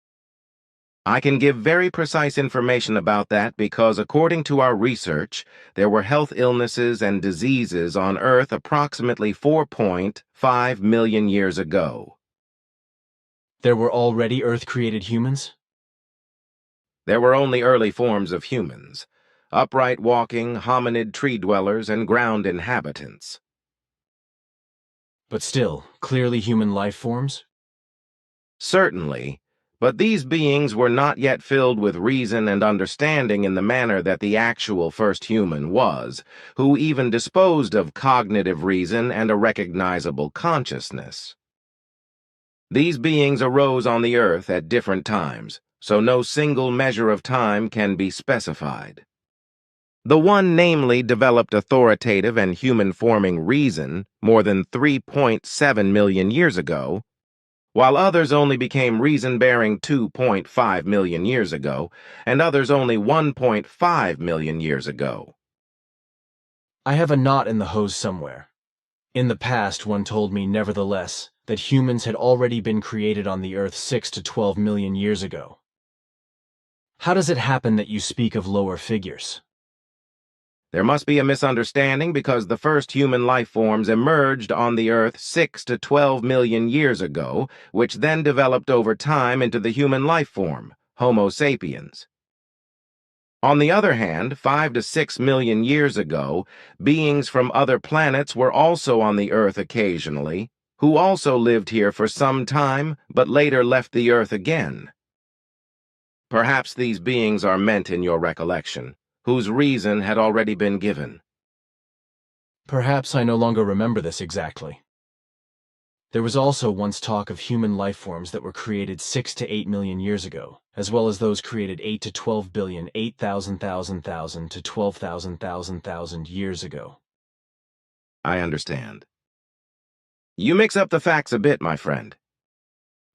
I can give very precise information about that because, according to our research, there were health illnesses and diseases on Earth approximately 4.5 million years ago. There were already Earth-created humans? There were only early forms of humans, upright walking, hominid tree dwellers, and ground inhabitants. But still, clearly human life forms? Certainly, but these beings were not yet filled with reason and understanding in the manner that the actual first human was, who even disposed of cognitive reason and a recognizable consciousness. These beings arose on the Earth at different times, so no single measure of time can be specified. The one namely developed authoritative and human-forming reason more than 3.7 million years ago, while others only became reason-bearing 2.5 million years ago, and others only 1.5 million years ago. I have a knot in the hose somewhere. In the past, one told me, nevertheless, that humans had already been created on the Earth 6 to 12 million years ago. How does it happen that you speak of lower figures? There must be a misunderstanding because the first human life forms emerged on the Earth 6 to 12 million years ago, which then developed over time into the human life form, Homo sapiens. On the other hand, 5 to 6 million years ago, beings from other planets were also on the Earth occasionally, who also lived here for some time, but later left the Earth again. Perhaps these beings are meant in your recollection, whose reason had already been given. Perhaps I no longer remember this exactly. There was also once talk of human life forms that were created 6 to 8 million years ago, as well as those created 8 to 12 billion, 8,000 to 12,000 years ago. I understand. You mix up the facts a bit, my friend.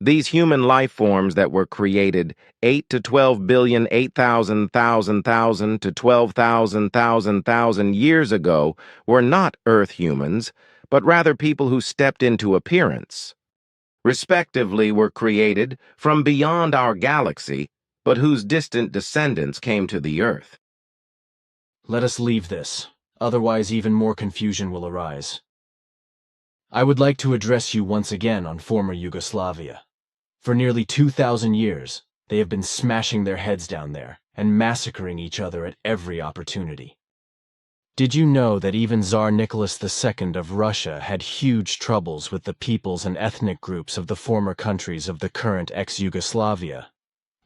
These human life forms that were created 8 to 12 billion, 8,000 to 12,000 years ago were not Earth humans, but rather people who stepped into appearance. Respectively were created from beyond our galaxy, but whose distant descendants came to the Earth. Let us leave this, otherwise even more confusion will arise. I would like to address you once again on former Yugoslavia. For nearly 2,000 years, they have been smashing their heads down there and massacring each other at every opportunity. Did you know that even Tsar Nicholas II of Russia had huge troubles with the peoples and ethnic groups of the former countries of the current ex-Yugoslavia,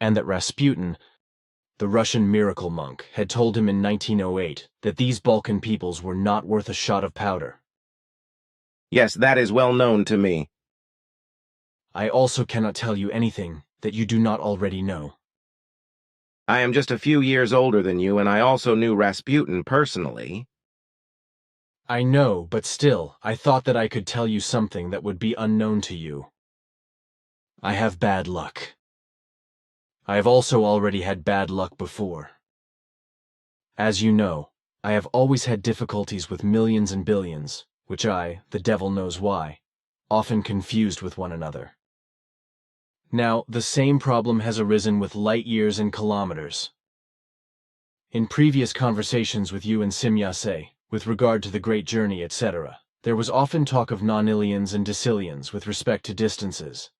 and that Rasputin, the Russian miracle monk, had told him in 1908 that these Balkan peoples were not worth a shot of powder? Yes, that is well known to me. I also cannot tell you anything that you do not already know. I am just a few years older than you, and I also knew Rasputin personally. I know, but still, I thought that I could tell you something that would be unknown to you. I have bad luck. I have also already had bad luck before. As you know, I have always had difficulties with millions and billions, which I, the devil knows why, often confused with one another. Now, the same problem has arisen with light years and kilometers. In previous conversations with you and Simyase, with regard to the Great Journey, etc., there was often talk of nonillions and decillions with respect to distances.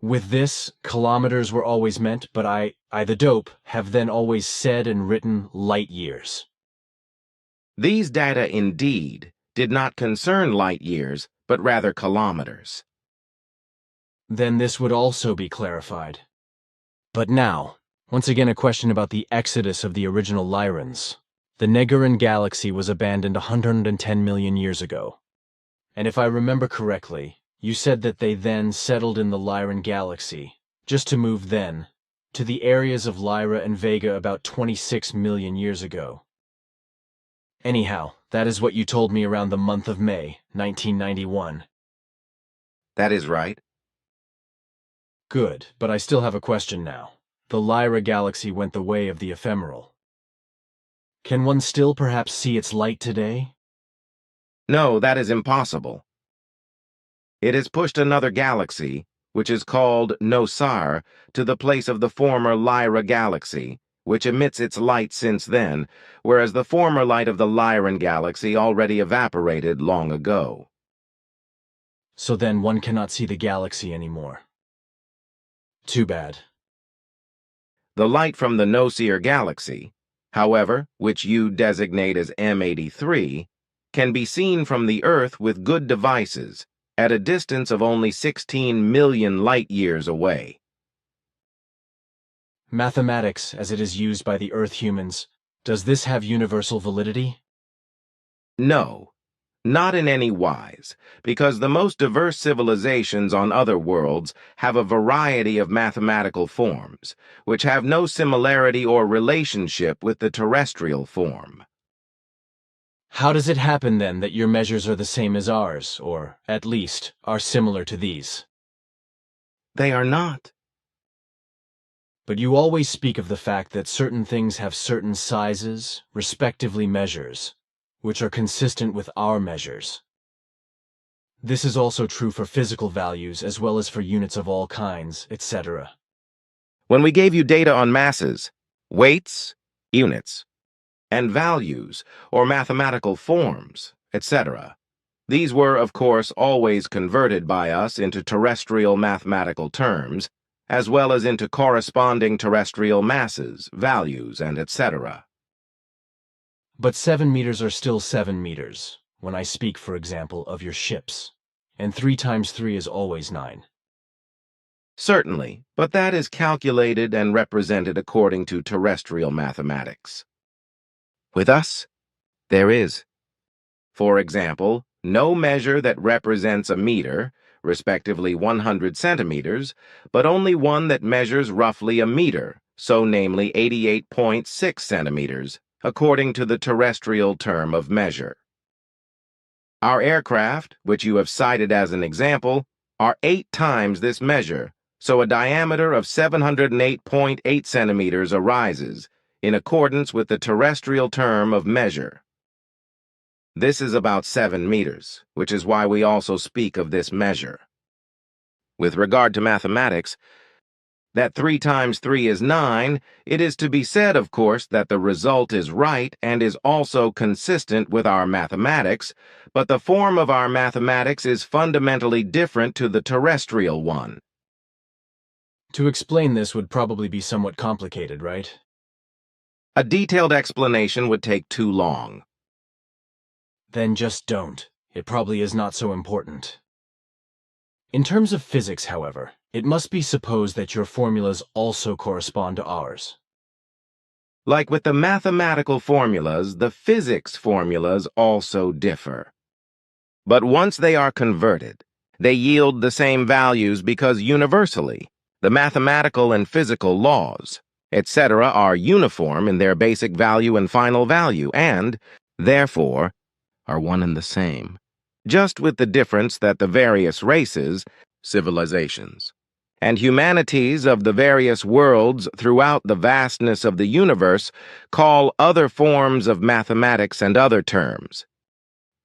With this, kilometers were always meant, but I the dope, have then always said and written light years. These data, indeed, did not concern light years, but rather kilometers. Then this would also be clarified. But now, once again a question about the exodus of the original Lyrans. The Negaran galaxy was abandoned 110 million years ago. And if I remember correctly, you said that they then settled in the Lyran galaxy, just to move then, to the areas of Lyra and Vega about 26 million years ago. Anyhow, that is what you told me around the month of May, 1991. That is right. Good, but I still have a question now. The Lyra galaxy went the way of the ephemeral. Can one still perhaps see its light today? No, that is impossible. It has pushed another galaxy, which is called Nosar, to the place of the former Lyra galaxy, which emits its light since then, whereas the former light of the Lyran galaxy already evaporated long ago. So then one cannot see the galaxy anymore. Too bad. The light from the Nosir galaxy, however, which you designate as M83, can be seen from the Earth with good devices at a distance of only 16 million light-years away. Mathematics, as it is used by the Earth humans, does this have universal validity? No, not in any wise, because the most diverse civilizations on other worlds have a variety of mathematical forms, which have no similarity or relationship with the terrestrial form. How does it happen then that your measures are the same as ours, or, at least, are similar to these? They are not. But you always speak of the fact that certain things have certain sizes, respectively measures, which are consistent with our measures. This is also true for physical values as well as for units of all kinds, etc. When we gave you data on masses, weights, units, and values, or mathematical forms, etc., these were, of course, always converted by us into terrestrial mathematical terms, as well as into corresponding terrestrial masses, values, and etc. But 7 meters are still 7 meters, when I speak, for example, of your ships, and 3 times 3 is always 9. Certainly, but that is calculated and represented according to terrestrial mathematics. With us, there is. For example, no measure that represents a meter, respectively 100 centimeters, but only one that measures roughly a meter, so namely 88.6 centimeters, according to the terrestrial term of measure. Our aircraft, which you have cited as an example, are 8 times this measure, so a diameter of 708.8 centimeters arises, in accordance with the terrestrial term of measure. This is about 7 meters, which is why we also speak of this measure. With regard to mathematics, that 3 times 3 is 9, it is to be said, of course, that the result is right and is also consistent with our mathematics, but the form of our mathematics is fundamentally different to the terrestrial one. To explain this would probably be somewhat complicated, right? A detailed explanation would take too long. Then just don't. It probably is not so important. In terms of physics, however, it must be supposed that your formulas also correspond to ours. Like with the mathematical formulas, the physics formulas also differ. But once they are converted, they yield the same values because universally, the mathematical and physical laws, etc., are uniform in their basic value and final value, and, therefore, are one and the same, just with the difference that the various races, civilizations, and humanities of the various worlds throughout the vastness of the universe call other forms of mathematics and other terms,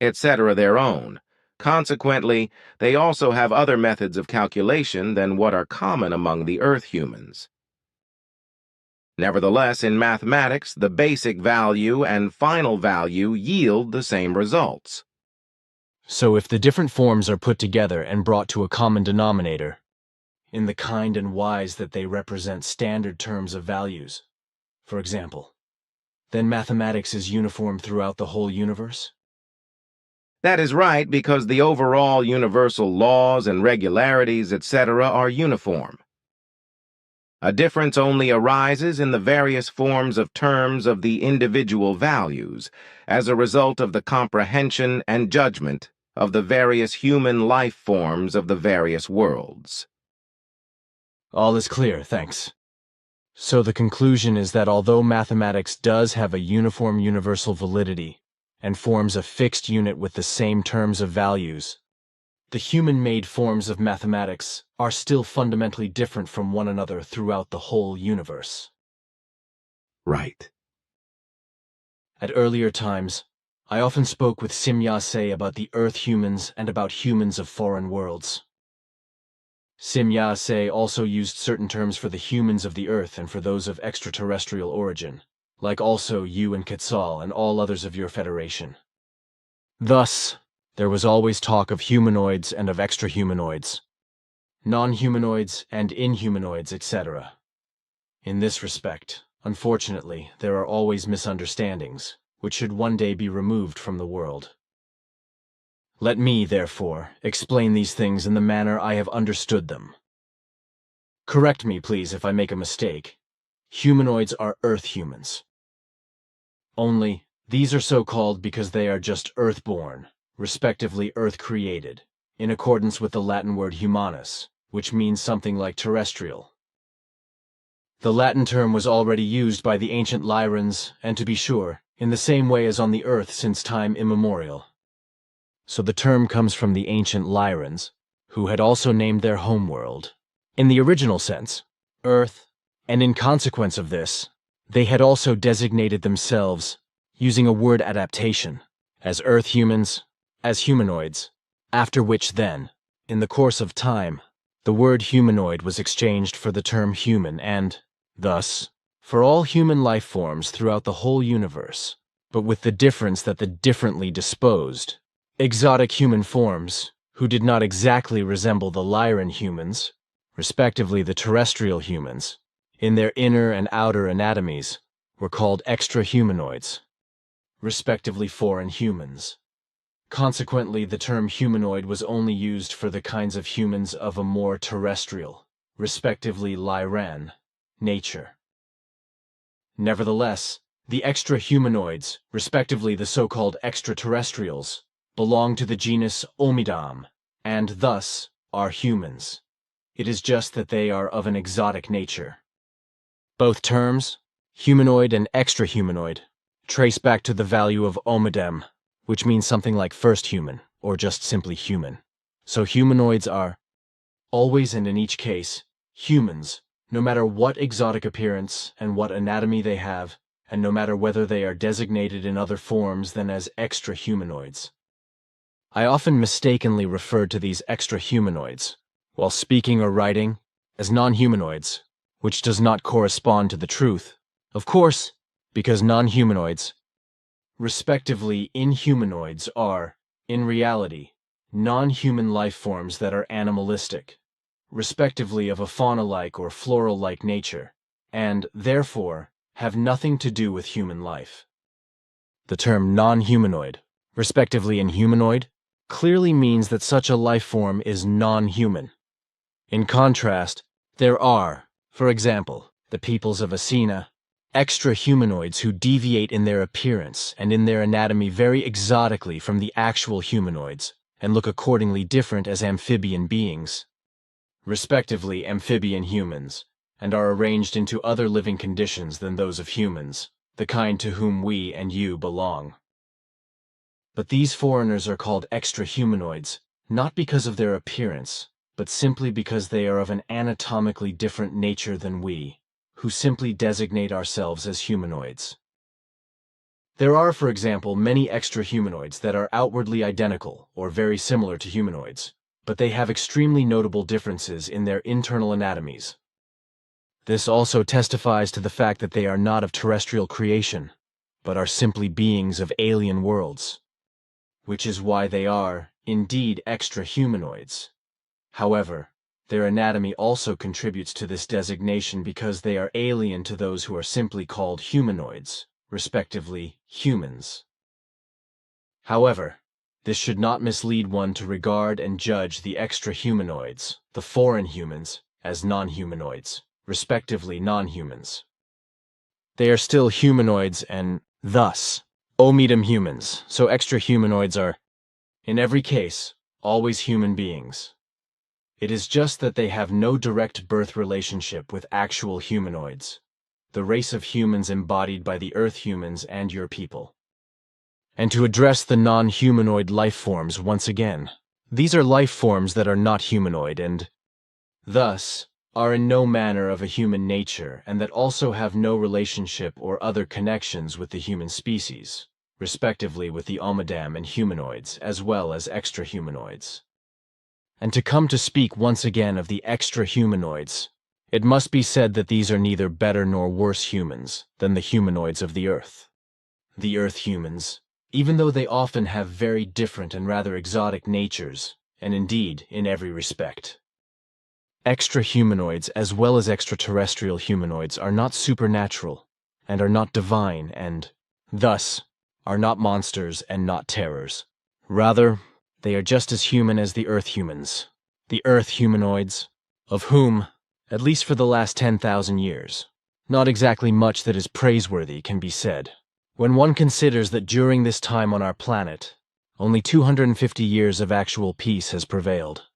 etc., their own. Consequently, they also have other methods of calculation than what are common among the Earth humans. Nevertheless, in mathematics, the basic value and final value yield the same results. So if the different forms are put together and brought to a common denominator, in the kind and wise that they represent standard terms of values, for example, then mathematics is uniform throughout the whole universe? That is right, because the overall universal laws and regularities, etc., are uniform. A difference only arises in the various forms of terms of the individual values, as a result of the comprehension and judgment of the various human life forms of the various worlds. All is clear, thanks. So the conclusion is that although mathematics does have a uniform universal validity and forms a fixed unit with the same terms of values, the human-made forms of mathematics are still fundamentally different from one another throughout the whole universe. Right. At earlier times, I often spoke with Simyase about the Earth humans and about humans of foreign worlds. Simyase also used certain terms for the humans of the Earth and for those of extraterrestrial origin, like also you and Quetzal and all others of your Federation. Thus, there was always talk of humanoids and of extra-humanoids, non-humanoids and inhumanoids, etc. In this respect, unfortunately, there are always misunderstandings, which should one day be removed from the world. Let me, therefore, explain these things in the manner I have understood them. Correct me, please, if I make a mistake. Humanoids are Earth humans. Only, these are so called because they are just Earth-born, respectively Earth-created, in accordance with the Latin word humanus, which means something like terrestrial. The Latin term was already used by the ancient Lyrans, and to be sure, in the same way as on the Earth since time immemorial. So the term comes from the ancient Lyrans, who had also named their homeworld, in the original sense, Earth, and in consequence of this, they had also designated themselves, using a word adaptation, as Earth humans, as humanoids, after which then, in the course of time, the word humanoid was exchanged for the term human and, thus, for all human life forms throughout the whole universe, but with the difference that the differently disposed, exotic human forms, who did not exactly resemble the Lyran humans, respectively the terrestrial humans, in their inner and outer anatomies, were called extra-humanoids, respectively foreign humans. Consequently, the term humanoid was only used for the kinds of humans of a more terrestrial, respectively Lyran, nature. Nevertheless, the extra-humanoids, respectively the so-called extraterrestrials, belong to the genus Omidam, and thus are humans. It is just that they are of an exotic nature. Both terms, humanoid and extra-humanoid, trace back to the value of Omidam, which means something like first human, or just simply human. So humanoids are, always and in each case, humans, no matter what exotic appearance and what anatomy they have, and no matter whether they are designated in other forms than as extra-humanoids. I often mistakenly referred to these extra-humanoids, while speaking or writing, as non-humanoids, which does not correspond to the truth, of course, because non-humanoids, respectively inhumanoids, are, in reality, non-human life forms that are animalistic, respectively of a fauna-like or floral-like nature, and, therefore, have nothing to do with human life. The term non-humanoid, respectively inhumanoid, clearly means that such a life form is non-human. In contrast, there are, for example, the peoples of Asina, extra-humanoids who deviate in their appearance and in their anatomy very exotically from the actual humanoids, and look accordingly different as amphibian beings, respectively amphibian humans, and are arranged into other living conditions than those of humans, the kind to whom we and you belong. But these foreigners are called extra-humanoids, not because of their appearance, but simply because they are of an anatomically different nature than we, who simply designate ourselves as humanoids. There are, for example, many extra-humanoids that are outwardly identical or very similar to humanoids, but they have extremely notable differences in their internal anatomies. This also testifies to the fact that they are not of terrestrial creation, but are simply beings of alien worlds, which is why they are, indeed, extra-humanoids. However, their anatomy also contributes to this designation because they are alien to those who are simply called humanoids, respectively, humans. However, this should not mislead one to regard and judge the extra-humanoids, the foreign humans, as non-humanoids, respectively non-humans. They are still humanoids and, thus, Omidam humans, so extra-humanoids are, in every case, always human beings. It is just that they have no direct birth relationship with actual humanoids, the race of humans embodied by the Earth humans and your people. And to address the non-humanoid life forms once again, these are life forms that are not humanoid and, thus, are in no manner of a human nature and that also have no relationship or other connections with the human species, respectively with the Omidam and humanoids as well as extra-humanoids. And to come to speak once again of the extra-humanoids, it must be said that these are neither better nor worse humans than the humanoids of the Earth. The Earth humans, even though they often have very different and rather exotic natures, and indeed in every respect. Extra-humanoids as well as extraterrestrial humanoids are not supernatural, and are not divine, and, thus, are not monsters and not terrors. Rather, they are just as human as the Earth humans, the Earth humanoids, of whom, at least for the last 10,000 years, not exactly much that is praiseworthy can be said, when one considers that during this time on our planet, only 250 years of actual peace has prevailed.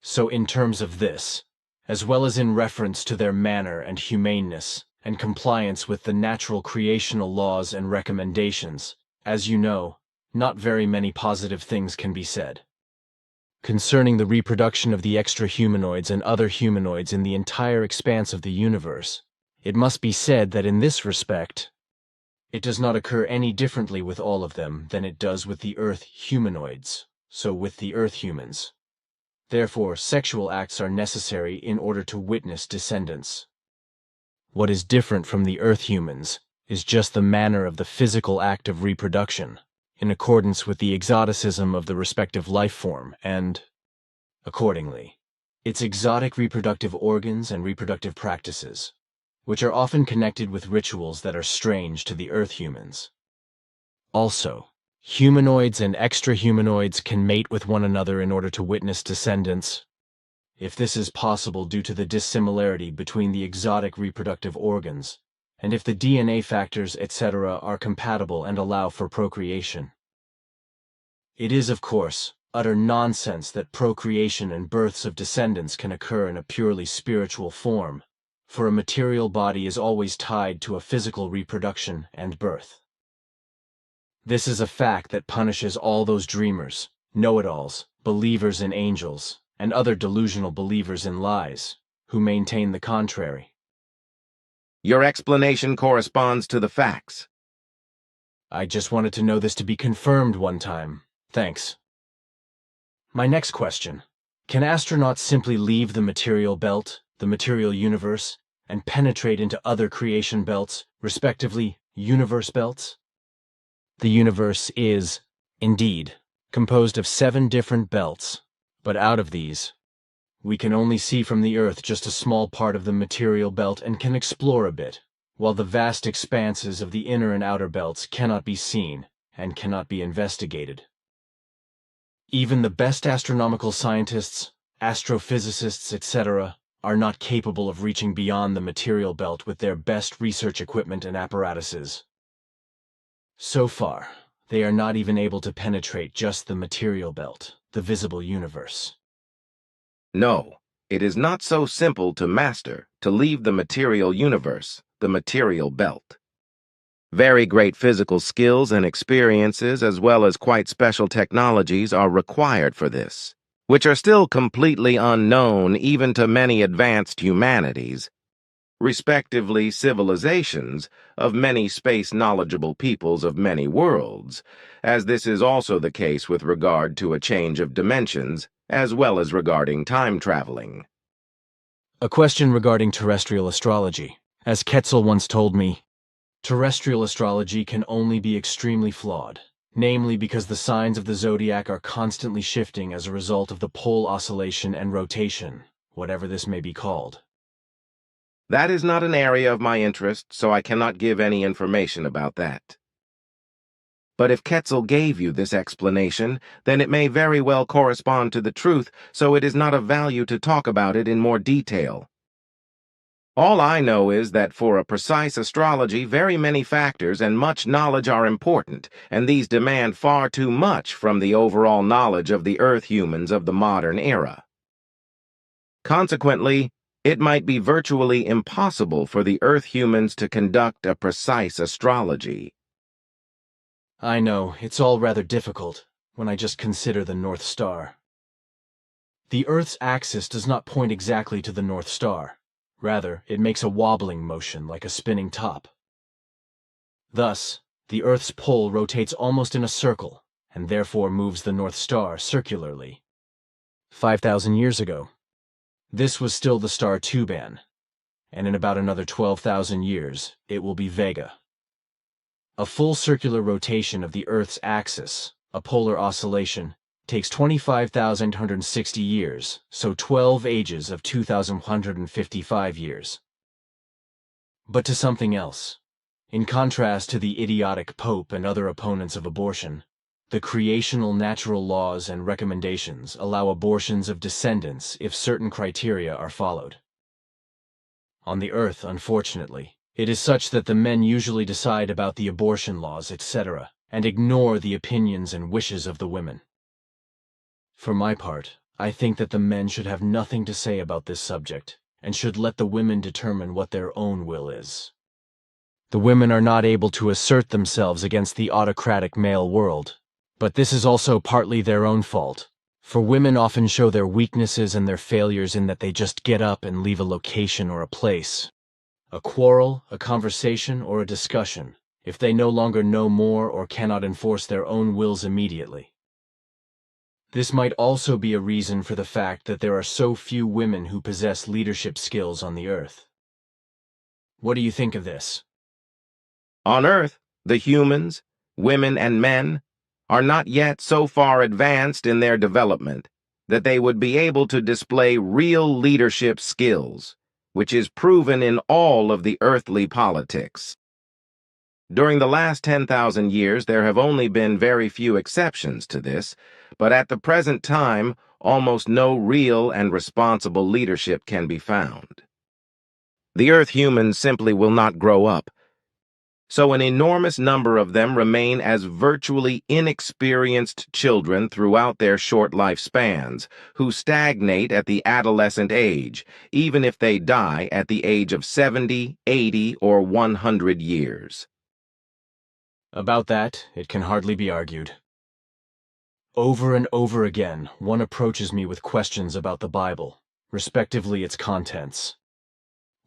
So in terms of this, as well as in reference to their manner and humaneness, and compliance with the natural creational laws and recommendations, as you know, not very many positive things can be said. Concerning the reproduction of the extra-humanoids and other humanoids in the entire expanse of the universe, it must be said that in this respect, it does not occur any differently with all of them than it does with the Earth humanoids, so with the Earth humans. Therefore, sexual acts are necessary in order to witness descendants. What is different from the Earth humans is just the manner of the physical act of reproduction, in accordance with the exoticism of the respective life form, and, accordingly, Its exotic reproductive organs and reproductive practices, which are often connected with rituals that are strange to the Earth humans. Also, humanoids and extra-humanoids can mate with one another in order to witness descendants, if this is possible due to the dissimilarity between the exotic reproductive organs, and if the DNA factors, etc., are compatible and allow for procreation. It is, of course, utter nonsense that procreation and births of descendants can occur in a purely spiritual form, for a material body is always tied to a physical reproduction and birth. This is a fact that punishes all those dreamers, know-it-alls, believers in angels, and other delusional believers in lies, who maintain the contrary. Your explanation corresponds to the facts. I just wanted to know this to be confirmed one time. Thanks. My next question. Can astronauts simply leave the material belt, the material universe, and penetrate into other creation belts, respectively, universe belts? The universe is, indeed, composed of 7 different belts, but out of these, we can only see from the Earth just a small part of the material belt and can explore a bit, while the vast expanses of the inner and outer belts cannot be seen and cannot be investigated. Even the best astronomical scientists, astrophysicists, etc., are not capable of reaching beyond the material belt with their best research equipment and apparatuses. So far, they are not even able to penetrate just the material belt, the visible universe. No, it is not so simple to master, to leave the material universe, the material belt. Very great physical skills and experiences, as well as quite special technologies, are required for this, which are still completely unknown even to many advanced humanities, respectively civilizations of many space-knowledgeable peoples of many worlds, as this is also the case with regard to a change of dimensions, as well as regarding time traveling. A question regarding terrestrial astrology. As Quetzal once told me, terrestrial astrology can only be extremely flawed, namely because the signs of the zodiac are constantly shifting as a result of the pole oscillation and rotation, whatever this may be called. That is not an area of my interest, so I cannot give any information about that. But if Quetzal gave you this explanation, then it may very well correspond to the truth, so it is not of value to talk about it in more detail. All I know is that for a precise astrology, very many factors and much knowledge are important, and these demand far too much from the overall knowledge of the Earth humans of the modern era. Consequently, it might be virtually impossible for the Earth humans to conduct a precise astrology. I know, it's all rather difficult when I just consider the North Star. The Earth's axis does not point exactly to the North Star. Rather, it makes a wobbling motion like a spinning top. Thus, the Earth's pole rotates almost in a circle, and therefore moves the North Star circularly. 5,000 years ago, this was still the star Tuban, and in about another 12,000 years, it will be Vega. A full circular rotation of the Earth's axis, a polar oscillation, takes 25,160 years, so 12 ages of 2,155 years. But to something else. In contrast to the idiotic Pope and other opponents of abortion, the creational natural laws and recommendations allow abortions of descendants if certain criteria are followed. On the Earth, unfortunately, it is such that the men usually decide about the abortion laws, etc., and ignore the opinions and wishes of the women. For my part, I think that the men should have nothing to say about this subject, and should let the women determine what their own will is. The women are not able to assert themselves against the autocratic male world, but this is also partly their own fault, for women often show their weaknesses and their failures in that they just get up and leave a location or a place, a quarrel, a conversation, or a discussion, if they no longer know more or cannot enforce their own wills immediately. This might also be a reason for the fact that there are so few women who possess leadership skills on the Earth. What do you think of this? On Earth, the humans, women and men, are not yet so far advanced in their development that they would be able to display real leadership skills, which is proven in all of the earthly politics. During the last 10,000 years, there have only been very few exceptions to this, but at the present time, almost no real and responsible leadership can be found. The Earth humans simply will not grow up, so an enormous number of them remain as virtually inexperienced children throughout their short lifespans, who stagnate at the adolescent age, even if they die at the age of 70, 80, or 100 years. About that, it can hardly be argued. Over and over again, one approaches me with questions about the Bible, respectively its contents.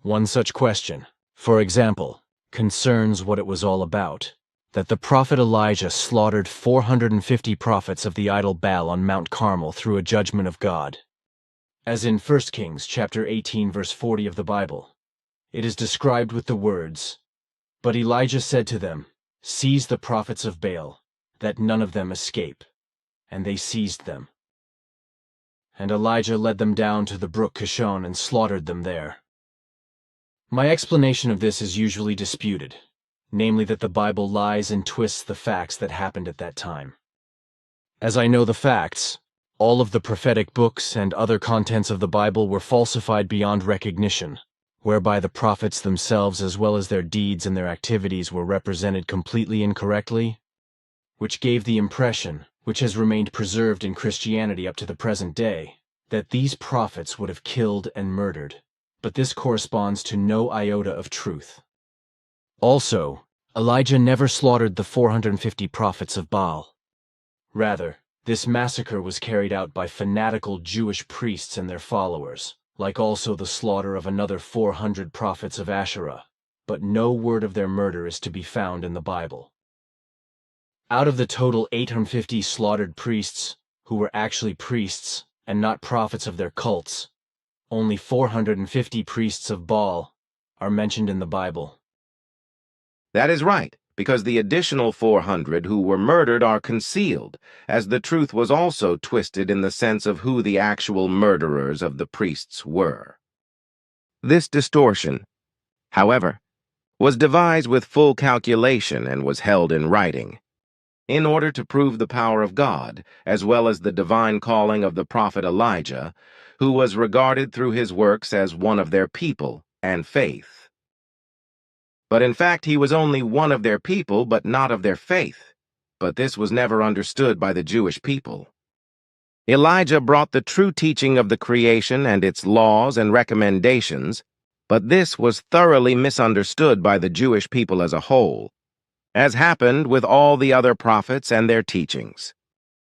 One such question, for example, concerns what it was all about, that the prophet Elijah slaughtered 450 prophets of the idol Baal on Mount Carmel through a judgment of God. As in 1 Kings chapter 18 verse 40 of the Bible, it is described with the words, "But Elijah said to them, Seize the prophets of Baal, that none of them escape. And they seized them. And Elijah led them down to the brook Kishon and slaughtered them there." My explanation of this is usually disputed, namely that the Bible lies and twists the facts that happened at that time. As I know the facts, all of the prophetic books and other contents of the Bible were falsified beyond recognition, whereby the prophets themselves as well as their deeds and their activities were represented completely incorrectly, which gave the impression, which has remained preserved in Christianity up to the present day, that these prophets would have killed and murdered, but this corresponds to no iota of truth. Also, Elijah never slaughtered the 450 prophets of Baal. Rather, this massacre was carried out by fanatical Jewish priests and their followers, like also the slaughter of another 400 prophets of Asherah, but no word of their murder is to be found in the Bible. Out of the total 850 slaughtered priests, who were actually priests and not prophets of their cults, only 450 priests of Baal are mentioned in the Bible. That is right, because the additional 400 who were murdered are concealed, as the truth was also twisted in the sense of who the actual murderers of the priests were. This distortion, however, was devised with full calculation and was held in writing, in order to prove the power of God, as well as the divine calling of the prophet Elijah, who was regarded through his works as one of their people and faith. But in fact, he was only one of their people, but not of their faith. But this was never understood by the Jewish people. Elijah brought the true teaching of the creation and its laws and recommendations, but this was thoroughly misunderstood by the Jewish people as a whole, as happened with all the other prophets and their teachings,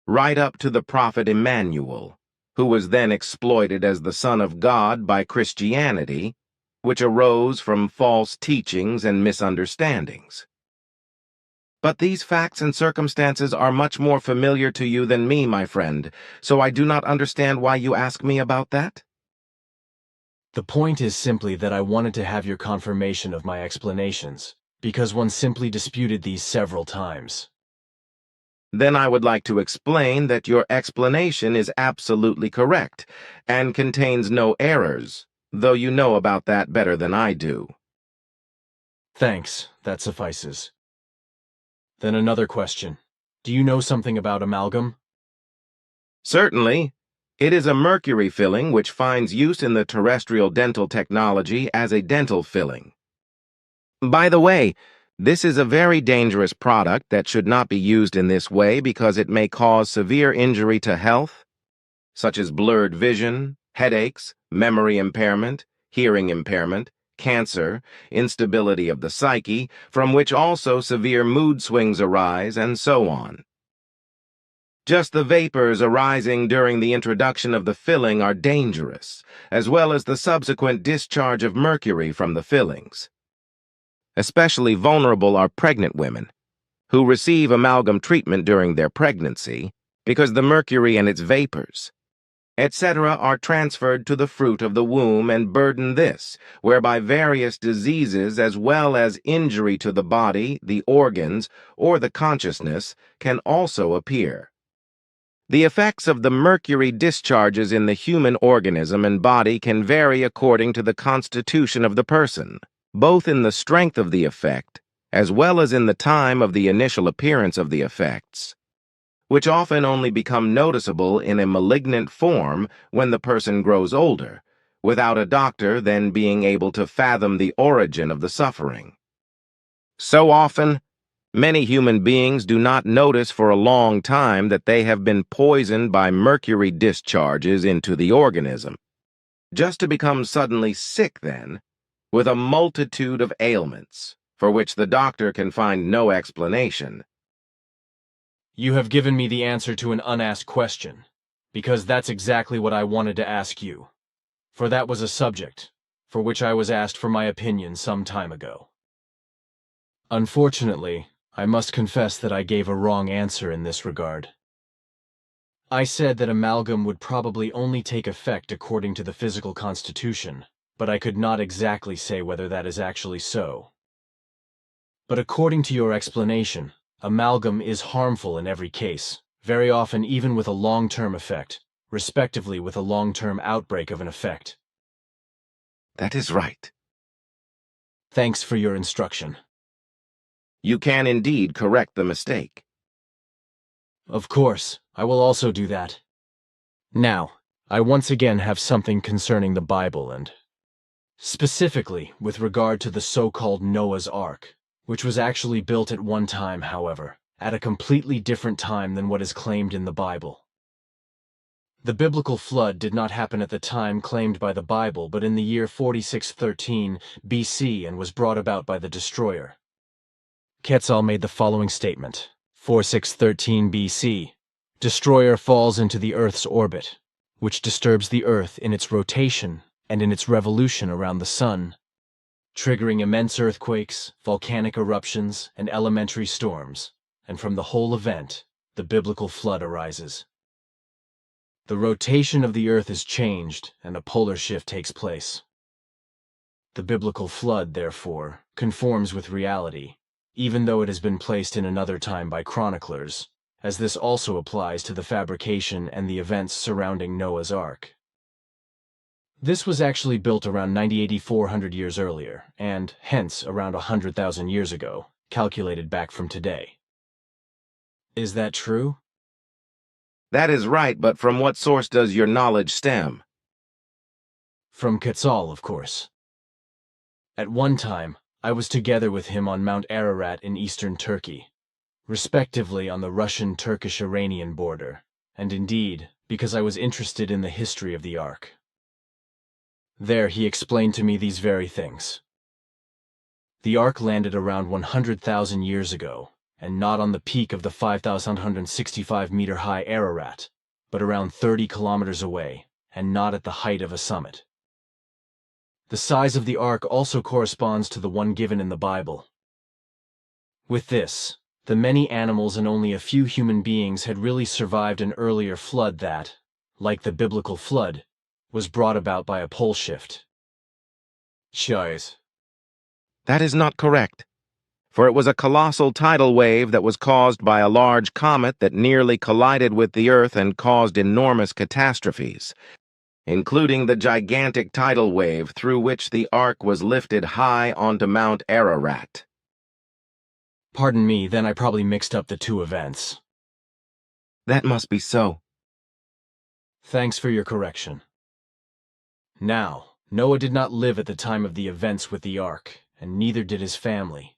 right up to the prophet Emmanuel, who was then exploited as the Son of God by Christianity, which arose from false teachings and misunderstandings. But these facts and circumstances are much more familiar to you than me, my friend, so I do not understand why you ask me about that. The point is simply that I wanted to have your confirmation of my explanations, because one simply disputed these several times. Then I would like to explain that your explanation is absolutely correct and contains no errors, though you know about that better than I do. Thanks, that suffices. Then another question. Do you know something about amalgam? Certainly. It is a mercury filling which finds use in the terrestrial dental technology as a dental filling. By the way, this is a very dangerous product that should not be used in this way because it may cause severe injury to health, such as blurred vision, headaches, memory impairment, hearing impairment, cancer, instability of the psyche, from which also severe mood swings arise, and so on. Just the vapors arising during the introduction of the filling are dangerous, as well as the subsequent discharge of mercury from the fillings. Especially vulnerable are pregnant women, who receive amalgam treatment during their pregnancy, because the mercury and its vapors, etc., are transferred to the fruit of the womb and burden this, whereby various diseases as well as injury to the body, the organs, or the consciousness can also appear. The effects of the mercury discharges in the human organism and body can vary according to the constitution of the person, both in the strength of the effect as well as in the time of the initial appearance of the effects, which often only become noticeable in a malignant form when the person grows older, without a doctor then being able to fathom the origin of the suffering. So often, many human beings do not notice for a long time that they have been poisoned by mercury discharges into the organism, just to become suddenly sick then, with a multitude of ailments, for which the doctor can find no explanation. You have given me the answer to an unasked question, because that's exactly what I wanted to ask you. For that was a subject for which I was asked for my opinion some time ago. Unfortunately, I must confess that I gave a wrong answer in this regard. I said that amalgam would probably only take effect according to the physical constitution, but I could not exactly say whether that is actually so. But according to your explanation, amalgam is harmful in every case, very often even with a long-term effect, respectively with a long-term outbreak of an effect. That is right. Thanks for your instruction. You can indeed correct the mistake. Of course, I will also do that. Now, I once again have something concerning the Bible and specifically with regard to the so-called Noah's Ark, which was actually built at one time, however, at a completely different time than what is claimed in the Bible. The biblical flood did not happen at the time claimed by the Bible, but in the year 4613 BC and was brought about by the destroyer. Quetzal made the following statement: 4613 BC, destroyer falls into the Earth's orbit, which disturbs the Earth in its rotation and in its revolution around the Sun, triggering immense earthquakes, volcanic eruptions, and elementary storms, and from the whole event, the biblical flood arises. The rotation of the Earth is changed, and a polar shift takes place. The biblical flood, therefore, conforms with reality, even though it has been placed in another time by chroniclers, as this also applies to the fabrication and the events surrounding Noah's Ark. This was actually built around 400 years earlier, and hence around 100,000 years ago, calculated back from today. Is that true? That is right, but from what source does your knowledge stem? From Quetzal, of course. At one time, I was together with him on Mount Ararat in eastern Turkey, respectively on the Russian-Turkish-Iranian border, and indeed, because I was interested in the history of the Ark. There he explained to me these very things. The Ark landed around 100,000 years ago, and not on the peak of the 5,165-meter-high Ararat, but around 30 kilometers away, and not at the height of a summit. The size of the Ark also corresponds to the one given in the Bible. With this, the many animals and only a few human beings had really survived an earlier flood that, like the biblical flood, was brought about by a pole shift. Shows. That is not correct, for it was a colossal tidal wave that was caused by a large comet that nearly collided with the Earth and caused enormous catastrophes, including the gigantic tidal wave through which the Ark was lifted high onto Mount Ararat. Pardon me, then I probably mixed up the two events. That must be so. Thanks for your correction. Now, Noah did not live at the time of the events with the Ark, and neither did his family.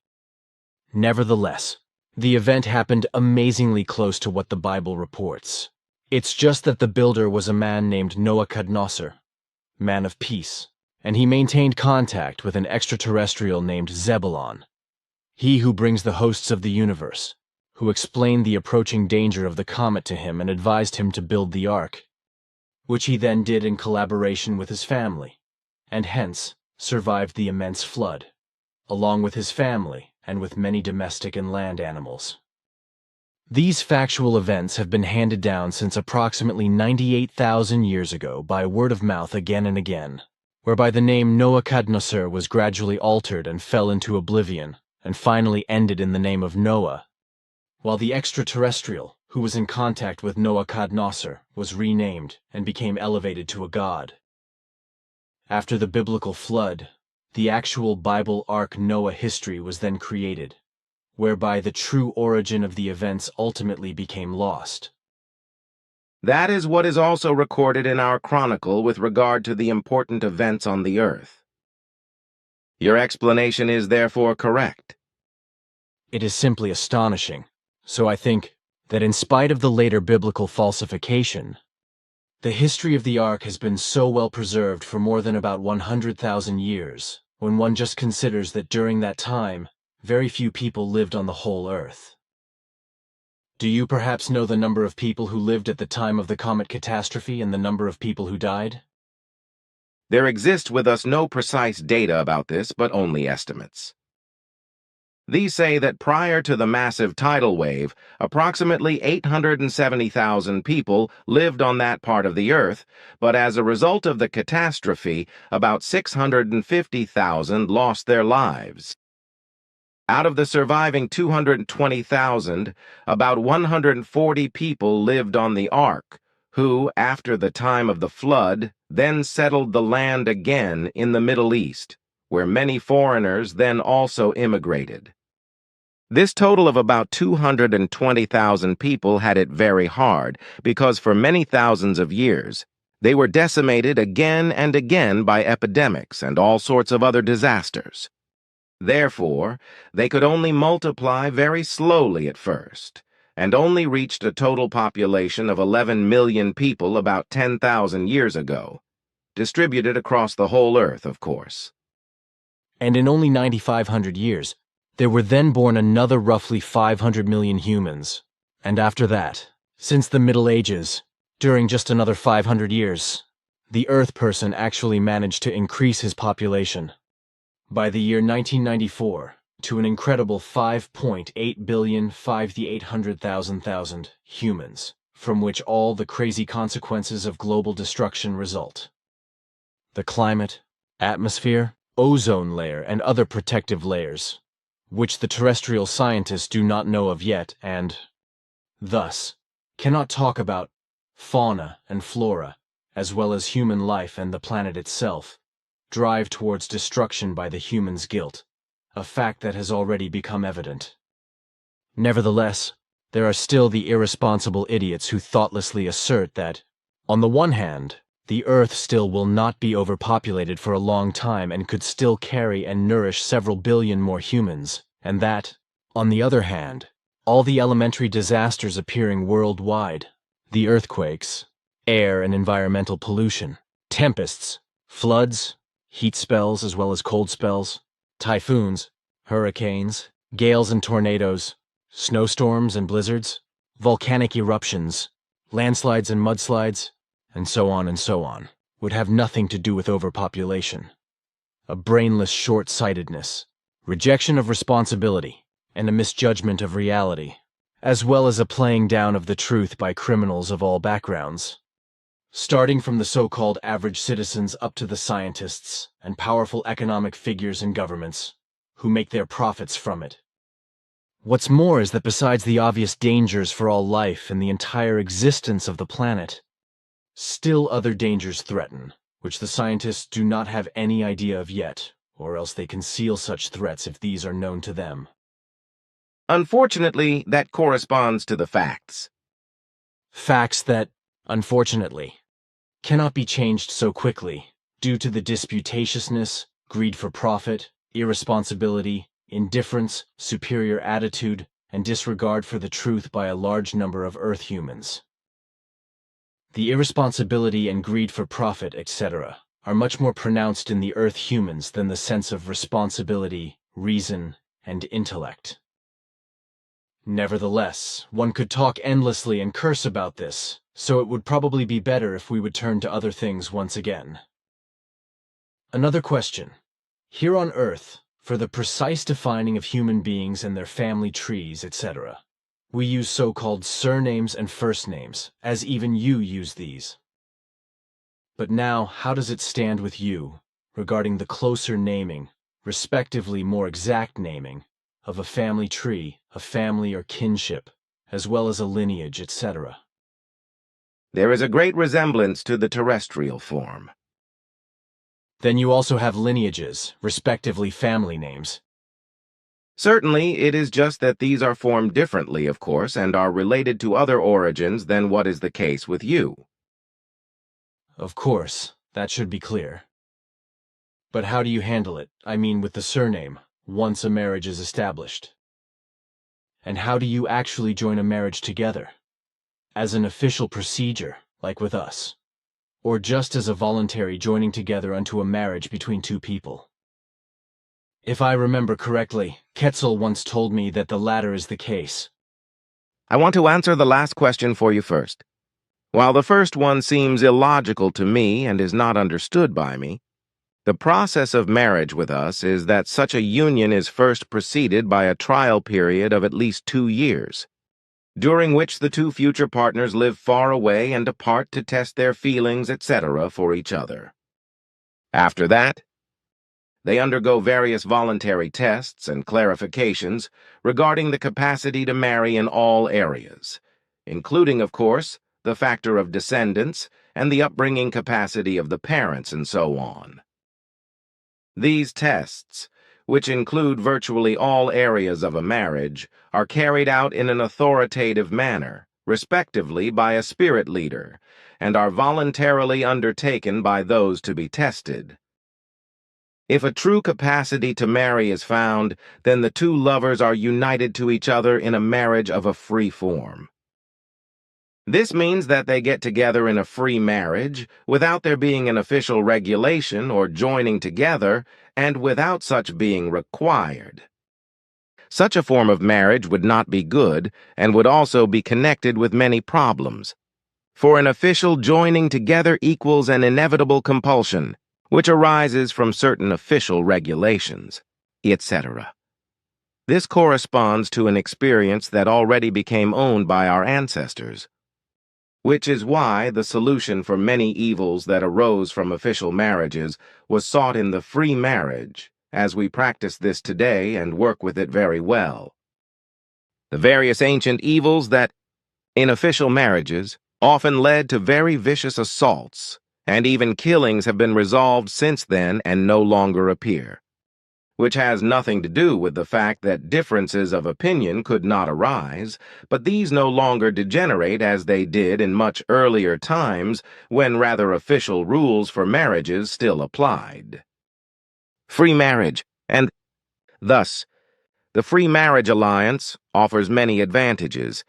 Nevertheless, the event happened amazingly close to what the Bible reports. It's just that the builder was a man named Noah, man of peace, and he maintained contact with an extraterrestrial named Zebulon, he who brings the hosts of the universe, who explained the approaching danger of the comet to him and advised him to build the Ark, which he then did in collaboration with his family, and hence survived the immense flood, along with his family and with many domestic and land animals. These factual events have been handed down since approximately 98,000 years ago by word of mouth again and again, whereby the name Noah was gradually altered and fell into oblivion, and finally ended in the name of Noah, while the extraterrestrial, who was in contact with Nebuchadnezzar, was renamed and became elevated to a god. After the biblical flood, the actual Bible ark Noah history was then created, whereby the true origin of the events ultimately became lost. That is what is also recorded in our chronicle with regard to the important events on the earth. Your explanation is therefore correct. It is simply astonishing, so I think that in spite of the later biblical falsification, the history of the Ark has been so well preserved for more than about 100,000 years, when one just considers that during that time, very few people lived on the whole Earth. Do you perhaps know the number of people who lived at the time of the comet catastrophe and the number of people who died? There exists with us no precise data about this, but only estimates. These say that prior to the massive tidal wave, approximately 870,000 people lived on that part of the Earth, but as a result of the catastrophe, about 650,000 lost their lives. Out of the surviving 220,000, about 140 people lived on the Ark, who, after the time of the flood, then settled the land again in the Middle East, where many foreigners then also immigrated. This total of about 220,000 people had it very hard because for many thousands of years, they were decimated again and again by epidemics and all sorts of other disasters. Therefore, they could only multiply very slowly at first, and only reached a total population of 11 million people about 10,000 years ago, distributed across the whole Earth, of course. And in only 9,500 years, there were then born another roughly 500 million humans. And after that, since the Middle Ages, during just another 500 years, the Earth person actually managed to increase his population. By the year 1994, to an incredible 5.8 billion 5,800,000 humans, from which all the crazy consequences of global destruction result. The climate, atmosphere, ozone layer, and other protective layers, which the terrestrial scientists do not know of yet and, thus, cannot talk about fauna and flora, as well as human life and the planet itself, drive towards destruction by the human's guilt, a fact that has already become evident. Nevertheless, there are still the irresponsible idiots who thoughtlessly assert that, on the one hand, the Earth still will not be overpopulated for a long time and could still carry and nourish several billion more humans, and that, on the other hand, all the elementary disasters appearing worldwide, the earthquakes, air and environmental pollution, tempests, floods, heat spells as well as cold spells, typhoons, hurricanes, gales and tornadoes, snowstorms and blizzards, volcanic eruptions, landslides and mudslides, and so on, would have nothing to do with overpopulation. A brainless short-sightedness, rejection of responsibility, and a misjudgment of reality, as well as a playing down of the truth by criminals of all backgrounds, starting from the so-called average citizens up to the scientists and powerful economic figures in governments, who make their profits from it. What's more is that besides the obvious dangers for all life and the entire existence of the planet, still other dangers threaten, which the scientists do not have any idea of yet, or else they conceal such threats if these are known to them. Unfortunately, that corresponds to the facts. Facts that, unfortunately, cannot be changed so quickly due to the disputatiousness, greed for profit, irresponsibility, indifference, superior attitude, and disregard for the truth by a large number of Earth humans. The irresponsibility and greed for profit, etc., are much more pronounced in the Earth humans than the sense of responsibility, reason, and intellect. Nevertheless, one could talk endlessly and curse about this, so it would probably be better if we would turn to other things once again. Another question. Here on Earth, for the precise defining of human beings and their family trees, etc., we use so-called surnames and first names, as even you use these. But now, how does it stand with you, regarding the closer naming, respectively more exact naming, of a family tree, a family or kinship, as well as a lineage, etc. There is a great resemblance to the terrestrial form. Then you also have lineages, respectively family names. Certainly, it is just that these are formed differently, of course, and are related to other origins than what is the case with you. Of course, that should be clear. But how do you handle it? I mean, with the surname, once a marriage is established. And how do you actually join a marriage together? As an official procedure, like with us? Or just as a voluntary joining together unto a marriage between two people? If I remember correctly, Quetzal once told me that the latter is the case. I want to answer the last question for you first. While the first one seems illogical to me and is not understood by me, the process of marriage with us is that such a union is first preceded by a trial period of at least 2 years, during which the two future partners live far away and apart to test their feelings, etc., for each other. After that, they undergo various voluntary tests and clarifications regarding the capacity to marry in all areas, including, of course, the factor of descendants and the upbringing capacity of the parents and so on. These tests, which include virtually all areas of a marriage, are carried out in an authoritative manner, respectively by a spirit leader, and are voluntarily undertaken by those to be tested. If a true capacity to marry is found, then the two lovers are united to each other in a marriage of a free form. This means that they get together in a free marriage, without there being an official regulation or joining together, and without such being required. Such a form of marriage would not be good, and would also be connected with many problems. For an official joining together equals an inevitable compulsion, which arises from certain official regulations, etc. This corresponds to an experience that already became owned by our ancestors, which is why the solution for many evils that arose from official marriages was sought in the free marriage, as we practice this today and work with it very well. The various ancient evils that, in official marriages, often led to very vicious assaults, and even killings have been resolved since then and no longer appear, which has nothing to do with the fact that differences of opinion could not arise, but these no longer degenerate as they did in much earlier times when rather official rules for marriages still applied. Free marriage, and thus, the free marriage alliance offers many advantages.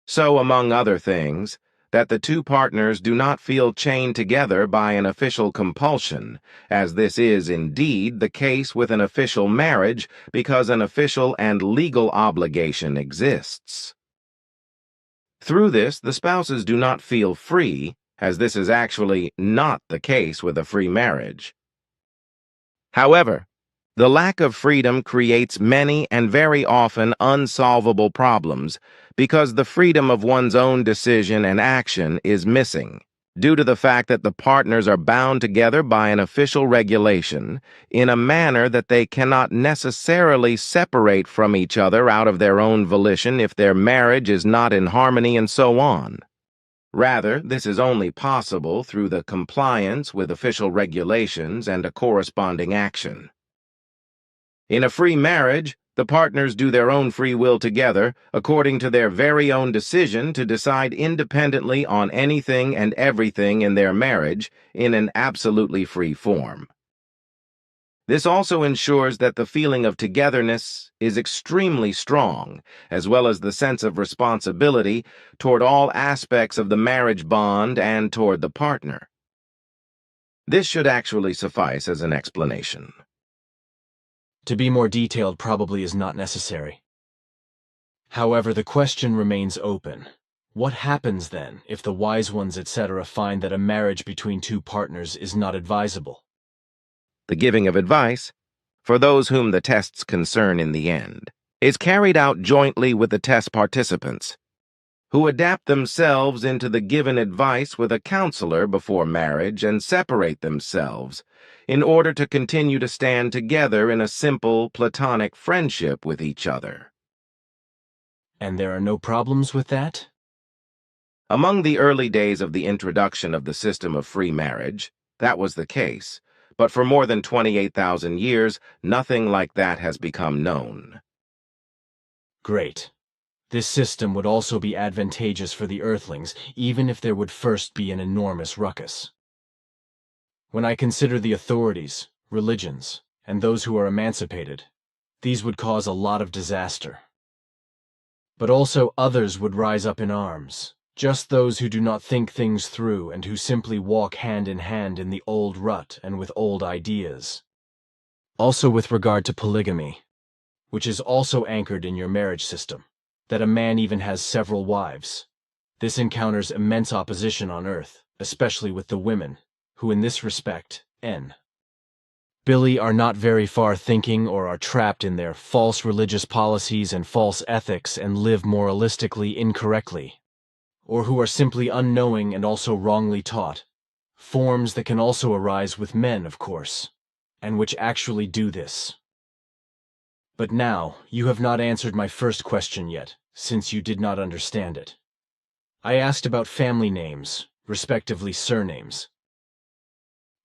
So, among other things, that the two partners do not feel chained together by an official compulsion, as this is indeed the case with an official marriage because an official and legal obligation exists. Through this, the spouses do not feel free, as this is actually not the case with a free marriage. However, the lack of freedom creates many and very often unsolvable problems because the freedom of one's own decision and action is missing, due to the fact that the partners are bound together by an official regulation in a manner that they cannot necessarily separate from each other out of their own volition if their marriage is not in harmony and so on. Rather, this is only possible through the compliance with official regulations and a corresponding action. In a free marriage, the partners do their own free will together, according to their very own decision to decide independently on anything and everything in their marriage in an absolutely free form. This also ensures that the feeling of togetherness is extremely strong, as well as the sense of responsibility toward all aspects of the marriage bond and toward the partner. This should actually suffice as an explanation. To be more detailed probably is not necessary. However, the question remains open. What happens then if the wise ones, etc., find that a marriage between two partners is not advisable? The giving of advice, for those whom the tests concern in the end, is carried out jointly with the test participants, who adapt themselves into the given advice with a counselor before marriage and separate themselves in order to continue to stand together in a simple, platonic friendship with each other. And there are no problems with that? Among the early days of the introduction of the system of free marriage, that was the case, but for more than 28,000 years, nothing like that has become known. Great. This system would also be advantageous for the Earthlings, even if there would first be an enormous ruckus. When I consider the authorities, religions, and those who are emancipated, these would cause a lot of disaster. But also others would rise up in arms, just those who do not think things through and who simply walk hand in hand in the old rut and with old ideas. Also with regard to polygamy, which is also anchored in your marriage system, that a man even has several wives. This encounters immense opposition on Earth, especially with the women, who in this respect, Billy, are not very far thinking or are trapped in their false religious policies and false ethics and live moralistically incorrectly, or who are simply unknowing and also wrongly taught, forms that can also arise with men, of course, and which actually do this. But now, you have not answered my first question yet, since you did not understand it. I asked about family names, respectively surnames.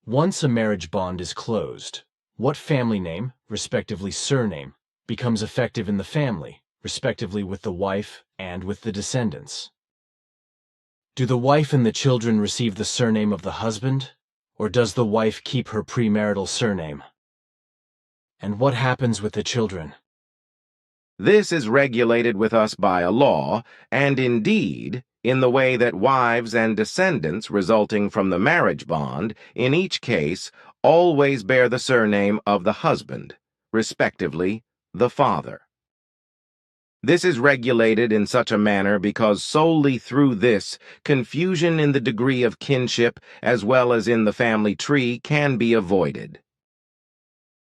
Once a marriage bond is closed, what family name, respectively surname, becomes effective in the family, respectively with the wife and with the descendants? Do the wife and the children receive the surname of the husband, or does the wife keep her premarital surname? And what happens with the children? This is regulated with us by a law, and indeed, in the way that wives and descendants resulting from the marriage bond, in each case, always bear the surname of the husband, respectively, the father. This is regulated in such a manner because solely through this, confusion in the degree of kinship as well as in the family tree can be avoided.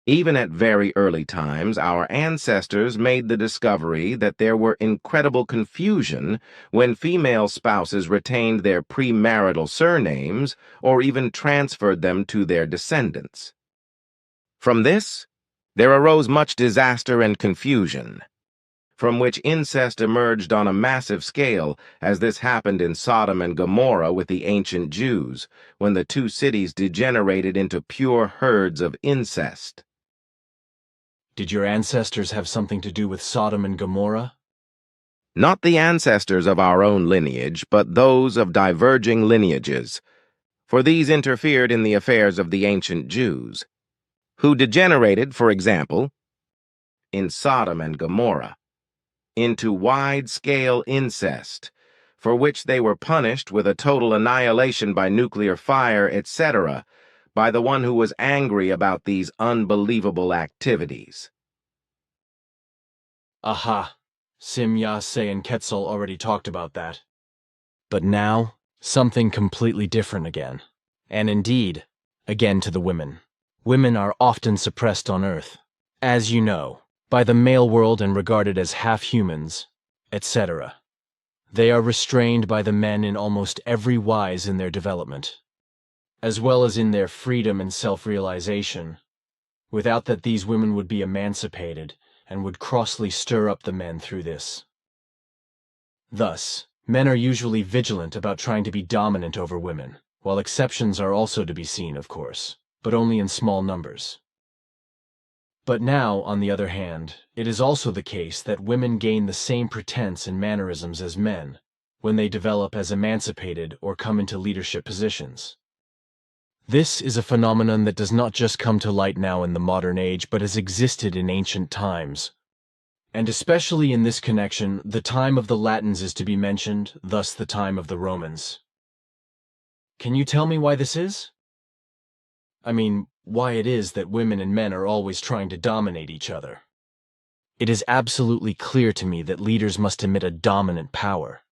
Even at very early times, our ancestors made the discovery that there were incredible confusion when female spouses retained their premarital surnames or even transferred them to their descendants. From this, there arose much disaster and confusion, from which incest emerged on a massive scale, as this happened in Sodom and Gomorrah with the ancient Jews, when the two cities degenerated into pure herds of incest. Did your ancestors have something to do with Sodom and Gomorrah? Not the ancestors of our own lineage, but those of diverging lineages, for these interfered in the affairs of the ancient Jews, who degenerated, for example, in Sodom and Gomorrah, into wide-scale incest, for which they were punished with a total annihilation by nuclear fire, etc., by the one who was angry about these unbelievable activities. Aha, Sim Yase and Quetzal already talked about that. But now, something completely different again. And indeed, again to the women. Women are often suppressed on Earth, as you know, by the male world and regarded as half-humans, etc. They are restrained by the men in almost every wise in their development, as well as in their freedom and self-realization. Without that, these women would be emancipated and would crossly stir up the men through this. Thus, men are usually vigilant about trying to be dominant over women, while exceptions are also to be seen, of course, but only in small numbers. But now, on the other hand, it is also the case that women gain the same pretense and mannerisms as men when they develop as emancipated or come into leadership positions. This is a phenomenon that does not just come to light now in the modern age, but has existed in ancient times. And especially in this connection, the time of the Latins is to be mentioned, thus the time of the Romans. Can you tell me why this is? I mean, why it is that women and men are always trying to dominate each other. It is absolutely clear to me that leaders must emit a dominant power,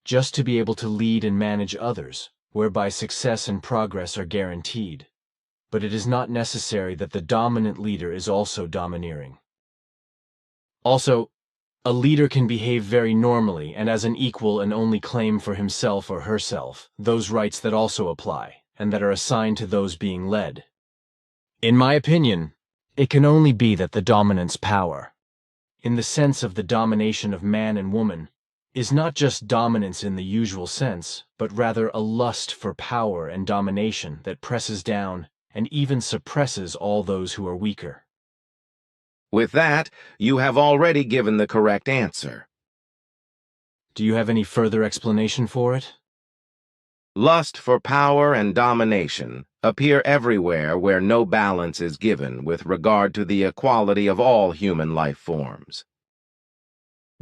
just to be able to lead and manage others, whereby success and progress are guaranteed. But it is not necessary that the dominant leader is also domineering. Also, a leader can behave very normally and as an equal and only claim for himself or herself those rights that also apply and that are assigned to those being led. In my opinion, it can only be that the dominant's power, in the sense of the domination of man and woman, is not just dominance in the usual sense, but rather a lust for power and domination that presses down and even suppresses all those who are weaker. With that, you have already given the correct answer. Do you have any further explanation for it? Lust for power and domination appear everywhere where no balance is given with regard to the equality of all human life forms.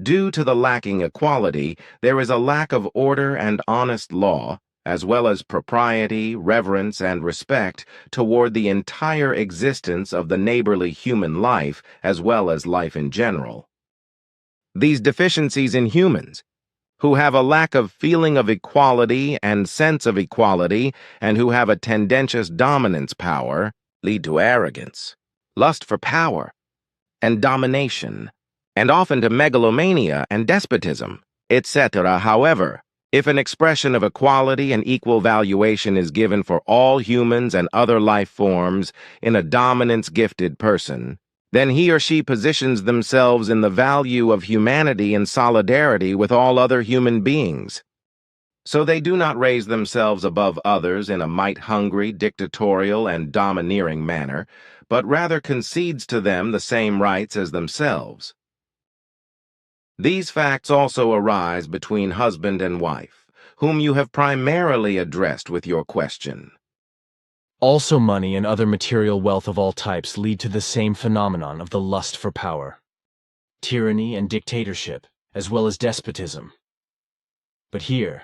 Due to the lacking equality, there is a lack of order and honest law, as well as propriety, reverence, and respect toward the entire existence of the neighborly human life as well as life in general. These deficiencies in humans, who have a lack of feeling of equality and sense of equality, and who have a tendentious dominance power, lead to arrogance, lust for power, and domination, and often to megalomania and despotism, etc. However, if an expression of equality and equal valuation is given for all humans and other life forms in a dominance-gifted person, then he or she positions themselves in the value of humanity in solidarity with all other human beings. So they do not raise themselves above others in a might-hungry, dictatorial, and domineering manner, but rather concedes to them the same rights as themselves. These facts also arise between husband and wife, whom you have primarily addressed with your question. Also, money and other material wealth of all types lead to the same phenomenon of the lust for power, tyranny and dictatorship, as well as despotism. But here,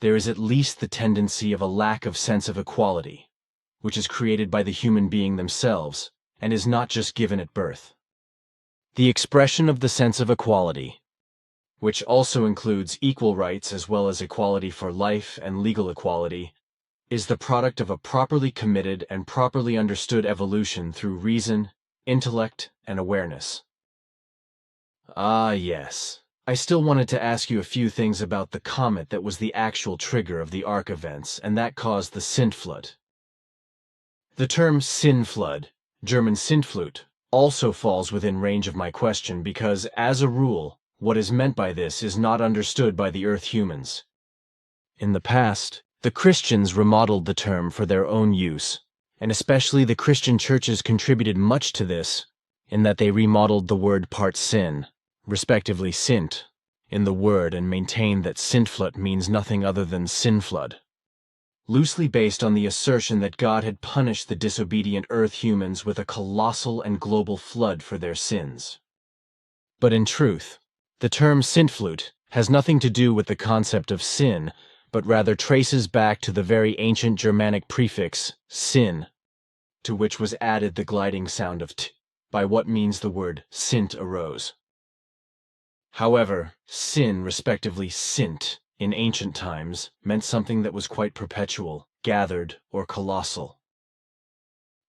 there is at least the tendency of a lack of sense of equality, which is created by the human being themselves and is not just given at birth. The expression of the sense of equality, which also includes equal rights as well as equality for life and legal equality, is the product of a properly committed and properly understood evolution through reason, intellect, and awareness. Ah, yes. I still wanted to ask you a few things about the comet that was the actual trigger of the arc events, and that caused the Sintflut. The term Sinnflut, German Sintflut, also falls within range of my question because, as a rule, what is meant by this is not understood by the Earth humans. In the past, the Christians remodeled the term for their own use, and especially the Christian churches contributed much to this, in that they remodeled the word part sin, respectively sint, in the word and maintained that Sintflut means nothing other than sinflood, loosely based on the assertion that God had punished the disobedient Earth humans with a colossal and global flood for their sins. But in truth, the term Sintflut has nothing to do with the concept of sin, but rather traces back to the very ancient Germanic prefix, sin, to which was added the gliding sound of t, by what means the word sint arose. However, sin, respectively sint, in ancient times, meant something that was quite perpetual, gathered, or colossal.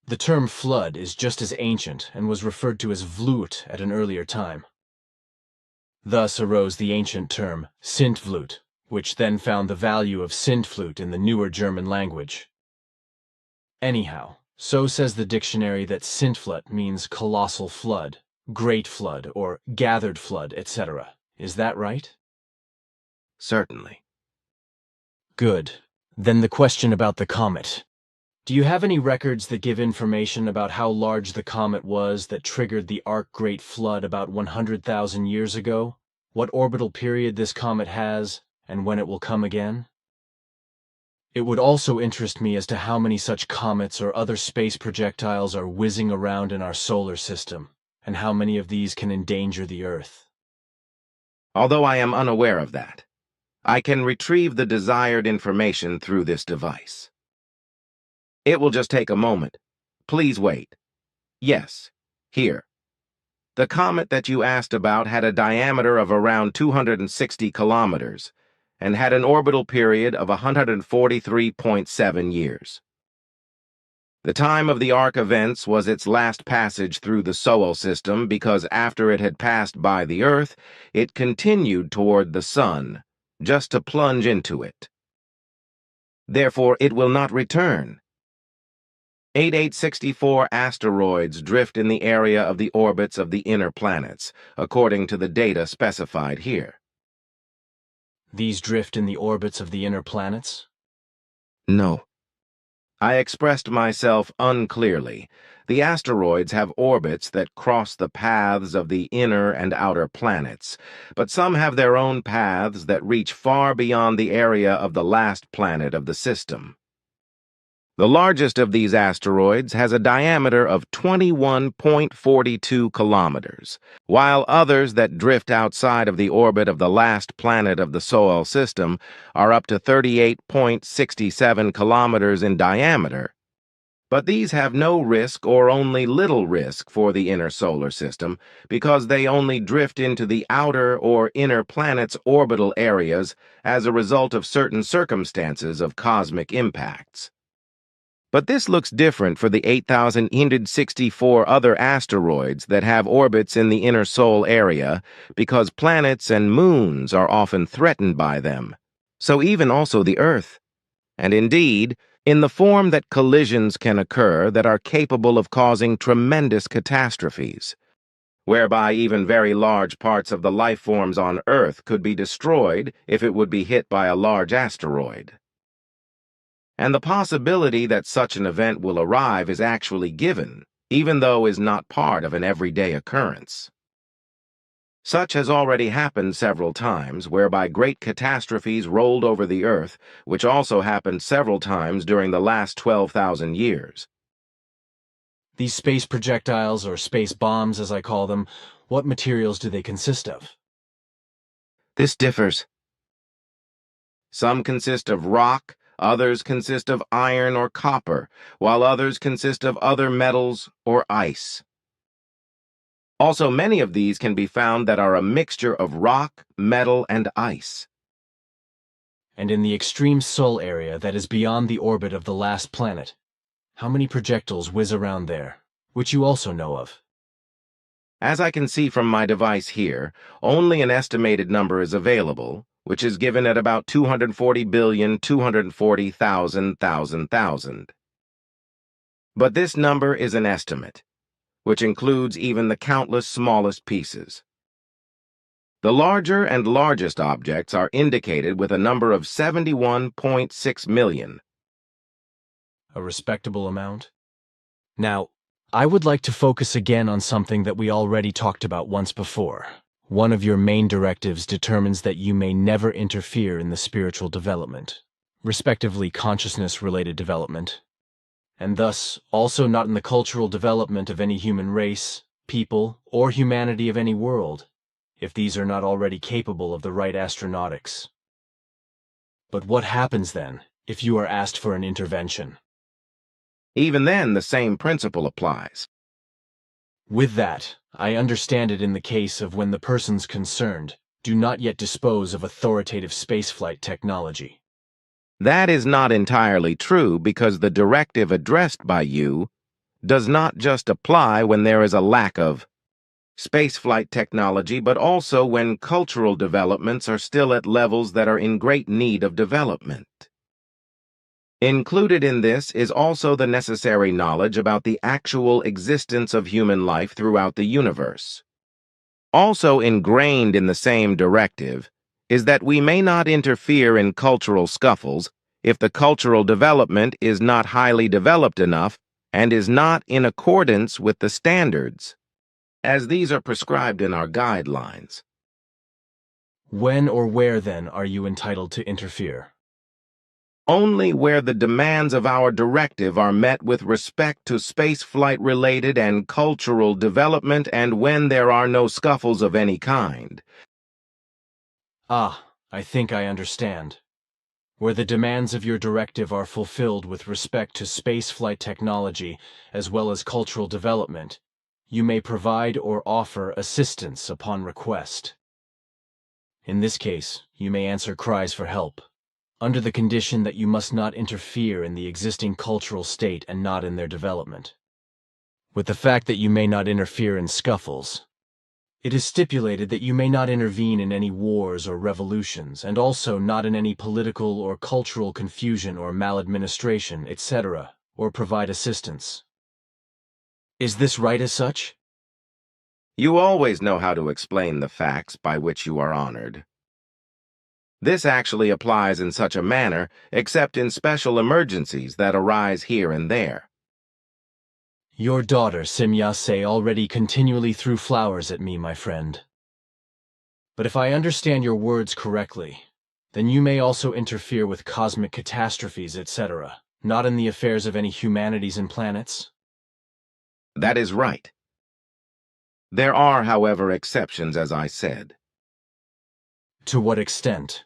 The term flood is just as ancient and was referred to as vloot at an earlier time. Thus arose the ancient term Sintflut, which then found the value of Sintflut in the newer German language. Anyhow, so says the dictionary that Sintflut means colossal flood, great flood, or gathered flood, etc. Is that right? Certainly. Good. Then the question about the comet. Do you have any records that give information about how large the comet was that triggered the Ark Great Flood about 100,000 years ago? What orbital period this comet has, and when it will come again? It would also interest me as to how many such comets or other space projectiles are whizzing around in our solar system, and how many of these can endanger the Earth. Although I am unaware of that, I can retrieve the desired information through this device. It will just take a moment. Please wait. Yes, here. The comet that you asked about had a diameter of around 260 kilometers and had an orbital period of 143.7 years. The time of the arc events was its last passage through the solar system because after it had passed by the Earth, it continued toward the Sun, just to plunge into it. Therefore, it will not return. 8864 asteroids drift in the area of the orbits of the inner planets, according to the data specified here. These drift in the orbits of the inner planets? No. I expressed myself unclearly. The asteroids have orbits that cross the paths of the inner and outer planets, but some have their own paths that reach far beyond the area of the last planet of the system. The largest of these asteroids has a diameter of 21.42 kilometers, while others that drift outside of the orbit of the last planet of the Solar System are up to 38.67 kilometers in diameter. But these have no risk or only little risk for the inner solar system because they only drift into the outer or inner planets' orbital areas as a result of certain circumstances of cosmic impacts. But this looks different for the 8,864 other asteroids that have orbits in the inner Sol area because planets and moons are often threatened by them. So even also the Earth. And indeed, in the form that collisions can occur that are capable of causing tremendous catastrophes, whereby even very large parts of the life forms on Earth could be destroyed if it would be hit by a large asteroid. And the possibility that such an event will arrive is actually given, even though is not part of an everyday occurrence. Such has already happened several times, whereby great catastrophes rolled over the Earth, which also happened several times during the last 12,000 years. These space projectiles, or space bombs as I call them, what materials do they consist of? This differs. Some consist of rock, others consist of iron or copper, while others consist of other metals or ice. Also, many of these can be found that are a mixture of rock, metal, and ice. And in the extreme Sol area that is beyond the orbit of the last planet, how many projectiles whiz around there, which you also know of? As I can see from my device here, only an estimated number is available, which is given at about 240,240,000,000. But this number is an estimate, which includes even the countless smallest pieces. The larger and largest objects are indicated with a number of 71.6 million. A respectable amount. Now, I would like to focus again on something that we already talked about once before. One of your main directives determines that you may never interfere in the spiritual development, respectively consciousness-related development, and thus also not in the cultural development of any human race, people, or humanity of any world, if these are not already capable of the right astronautics. But what happens then, if you are asked for an intervention? Even then, the same principle applies. With that, I understand it in the case of when the persons concerned do not yet dispose of authoritative spaceflight technology. That is not entirely true because the directive addressed by you does not just apply when there is a lack of spaceflight technology, but also when cultural developments are still at levels that are in great need of development. Included in this is also the necessary knowledge about the actual existence of human life throughout the universe. Also ingrained in the same directive is that we may not interfere in cultural scuffles if the cultural development is not highly developed enough and is not in accordance with the standards, as these are prescribed in our guidelines. When or where, then, are you entitled to interfere? Only where the demands of our directive are met with respect to spaceflight-related and cultural development and when there are no scuffles of any kind. Ah, I think I understand. Where the demands of your directive are fulfilled with respect to spaceflight technology as well as cultural development, you may provide or offer assistance upon request. In this case, you may answer cries for help, under the condition that you must not interfere in the existing cultural state and not in their development. With the fact that you may not interfere in scuffles, it is stipulated that you may not intervene in any wars or revolutions, and also not in any political or cultural confusion or maladministration, etc., or provide assistance. Is this right as such? You always know how to explain the facts by which you are honored. This actually applies in such a manner, except in special emergencies that arise here and there. Your daughter, Simyase, already continually threw flowers at me, my friend. But if I understand your words correctly, then you may also interfere with cosmic catastrophes, etc., not in the affairs of any humanities and planets? That is right. There are, however, exceptions, as I said. To what extent?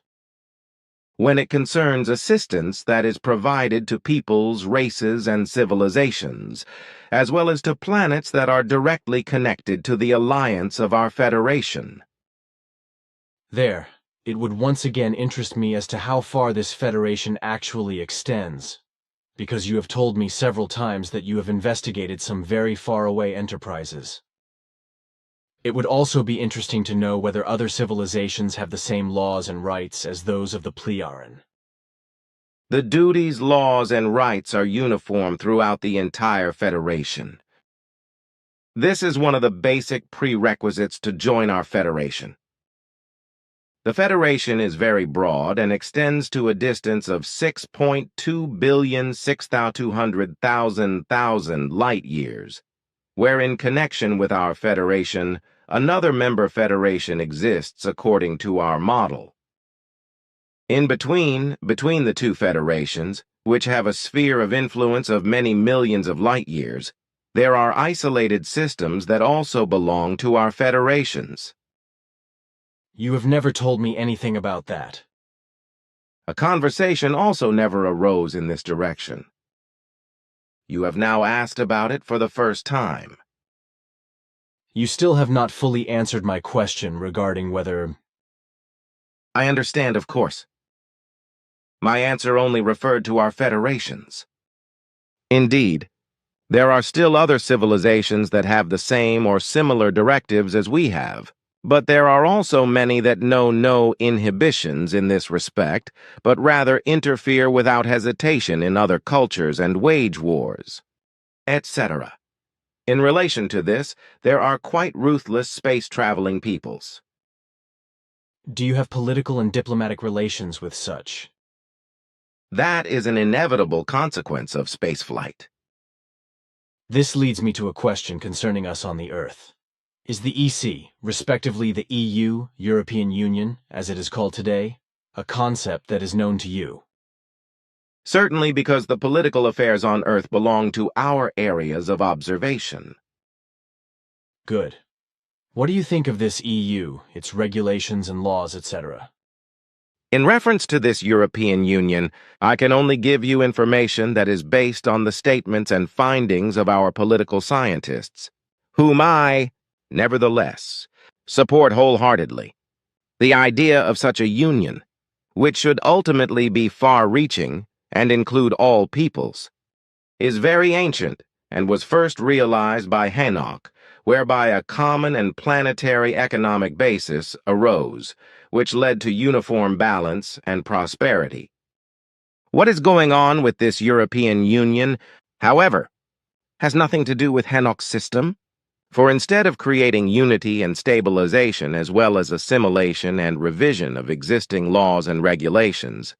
When it concerns assistance that is provided to peoples, races, and civilizations, as well as to planets that are directly connected to the alliance of our Federation. There, it would once again interest me as to how far this Federation actually extends, because you have told me several times that you have investigated some very far-away enterprises. It would also be interesting to know whether other civilizations have the same laws and rights as those of the Pleiaren. The duties, laws, and rights are uniform throughout the entire Federation. This is one of the basic prerequisites to join our Federation. The Federation is very broad and extends to a distance of 6.2,6,200,000 light-years, where in connection with our Federation, another member Federation exists according to our model. In between the two Federations, which have a sphere of influence of many millions of light-years, there are isolated systems that also belong to our Federations. You have never told me anything about that. A conversation also never arose in this direction. You have now asked about it for the first time. You still have not fully answered my question regarding whether... I understand, of course. My answer only referred to our Federations. Indeed, there are still other civilizations that have the same or similar directives as we have. But there are also many that know no inhibitions in this respect, but rather interfere without hesitation in other cultures and wage wars, etc. In relation to this, there are quite ruthless space-traveling peoples. Do you have political and diplomatic relations with such? That is an inevitable consequence of spaceflight. This leads me to a question concerning us on the Earth. Is the EC, respectively the EU, European Union, as it is called today, a concept that is known to you? Certainly, because the political affairs on Earth belong to our areas of observation. Good. What do you think of this EU, its regulations and laws, etc.? In reference to this European Union, I can only give you information that is based on the statements and findings of our political scientists, whom I, nevertheless, support wholeheartedly. The idea of such a union, which should ultimately be far-reaching and include all peoples, is very ancient and was first realized by Enoch, whereby a common and planetary economic basis arose, which led to uniform balance and prosperity. What is going on with this European Union, however, has nothing to do with Enoch's system. For instead of creating unity and stabilization as well as assimilation and revision of existing laws and regulations,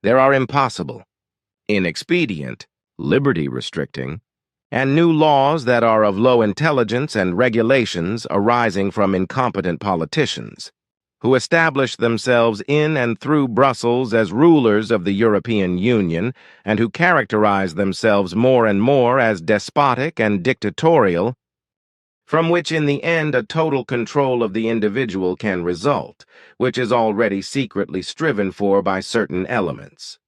there are impossible, inexpedient, liberty-restricting, and new laws that are of low intelligence and regulations arising from incompetent politicians, who establish themselves in and through Brussels as rulers of the European Union and who characterize themselves more and more as despotic and dictatorial, from which in the end a total control of the individual can result, which is already secretly striven for by certain elements.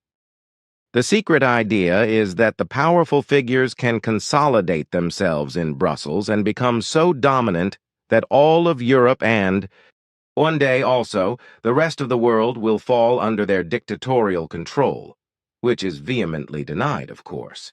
The secret idea is that the powerful figures can consolidate themselves in Brussels and become so dominant that all of Europe and, one day also, the rest of the world will fall under their dictatorial control, which is vehemently denied, of course.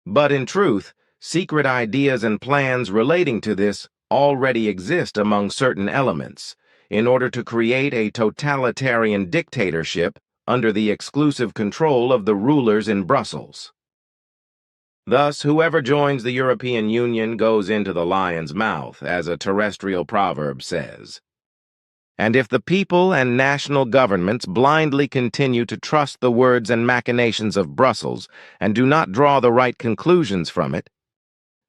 But in truth, secret ideas and plans relating to this already exist among certain elements in order to create a totalitarian dictatorship under the exclusive control of the rulers in Brussels. Thus, whoever joins the European Union goes into the lion's mouth, as a terrestrial proverb says. And if the people and national governments blindly continue to trust the words and machinations of Brussels and do not draw the right conclusions from it,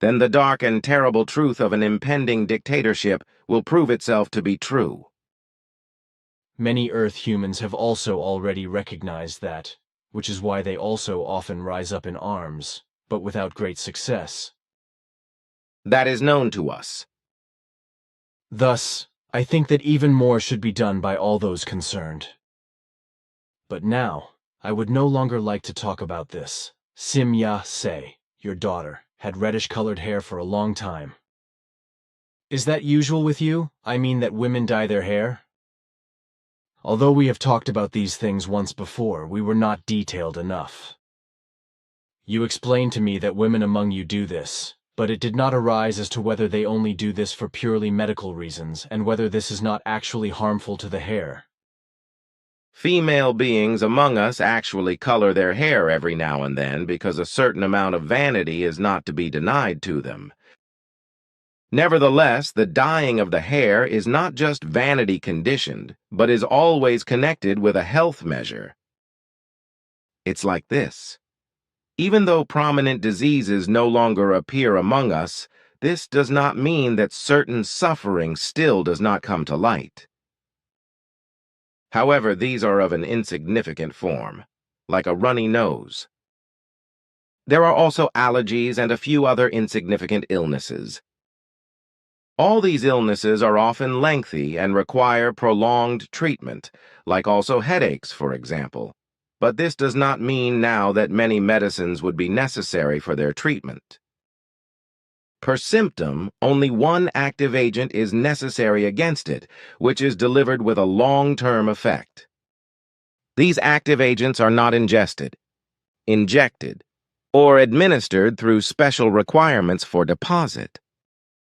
then the dark and terrible truth of an impending dictatorship will prove itself to be true. Many Earth humans have also already recognized that, which is why they also often rise up in arms, but without great success. That is known to us. Thus, I think that even more should be done by all those concerned. But now, I would no longer like to talk about this. Sim-Ya-Se, your daughter, had reddish-colored hair for a long time. Is that usual with you? I mean that women dye their hair? Although we have talked about these things once before, we were not detailed enough. You explained to me that women among you do this, but it did not arise as to whether they only do this for purely medical reasons and whether this is not actually harmful to the hair. Female beings among us actually color their hair every now and then because a certain amount of vanity is not to be denied to them. Nevertheless, the dyeing of the hair is not just vanity conditioned, but is always connected with a health measure. It's like this. Even though prominent diseases no longer appear among us, this does not mean that certain suffering still does not come to light. However, these are of an insignificant form, like a runny nose. There are also allergies and a few other insignificant illnesses. All these illnesses are often lengthy and require prolonged treatment, like also headaches, for example. But this does not mean now that many medicines would be necessary for their treatment. Per symptom, only one active agent is necessary against it, which is delivered with a long-term effect. These active agents are not ingested, injected, or administered through special requirements for deposit.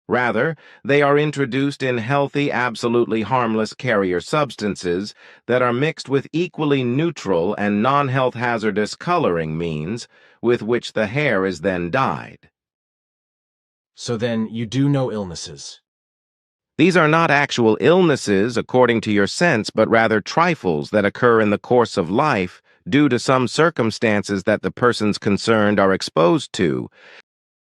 Rather, they are introduced in healthy, absolutely harmless carrier substances that are mixed with equally neutral and non-health hazardous coloring means with which the hair is then dyed. So then, you do know illnesses. These are not actual illnesses according to your sense, but rather trifles that occur in the course of life due to some circumstances that the persons concerned are exposed to,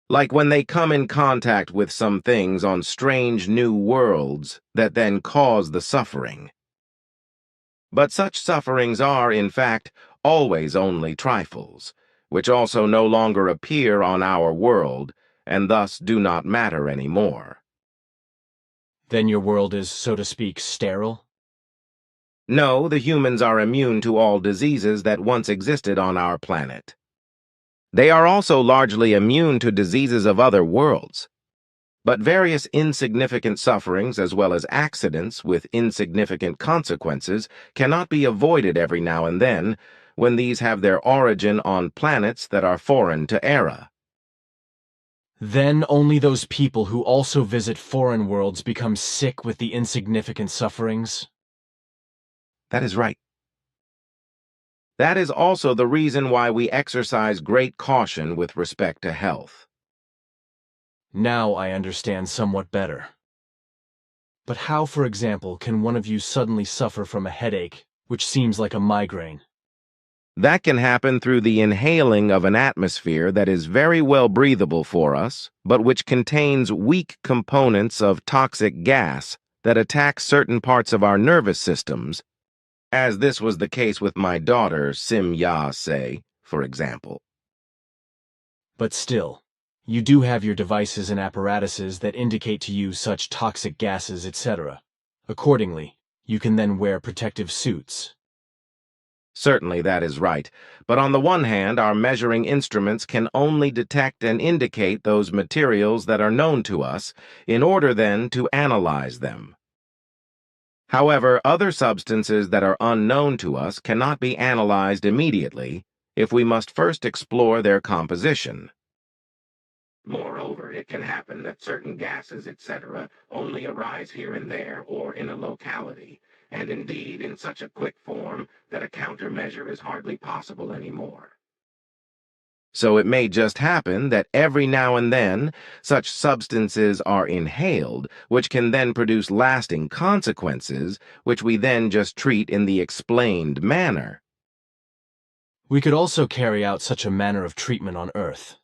like when they come in contact with some things on strange new worlds that then cause the suffering. But such sufferings are, in fact, always only trifles, which also no longer appear on our world, and thus do not matter anymore. Then your world is, so to speak, sterile? No, the humans are immune to all diseases that once existed on our planet. They are also largely immune to diseases of other worlds. But various insignificant sufferings as well as accidents with insignificant consequences cannot be avoided every now and then when these have their origin on planets that are foreign to Era. Then only those people who also visit foreign worlds become sick with the insignificant sufferings? That is right. That is also the reason why we exercise great caution with respect to health. Now I understand somewhat better. But how, for example, can one of you suddenly suffer from a headache, which seems like a migraine? That can happen through the inhaling of an atmosphere that is very well breathable for us, but which contains weak components of toxic gas that attack certain parts of our nervous systems, as this was the case with my daughter, Sim-Ya-Se, for example. But still, you do have your devices and apparatuses that indicate to you such toxic gases, etc. Accordingly, you can then wear protective suits. Certainly that is right, but on the one hand, our measuring instruments can only detect and indicate those materials that are known to us, in order then to analyze them. However, other substances that are unknown to us cannot be analyzed immediately if we must first explore their composition. Moreover, it can happen that certain gases, etc., only arise here and there or in a locality, and indeed in such a quick form that a countermeasure is hardly possible anymore. So it may just happen that every now and then such substances are inhaled, which can then produce lasting consequences, which we then just treat in the explained manner. We could also carry out such a manner of treatment on Earth.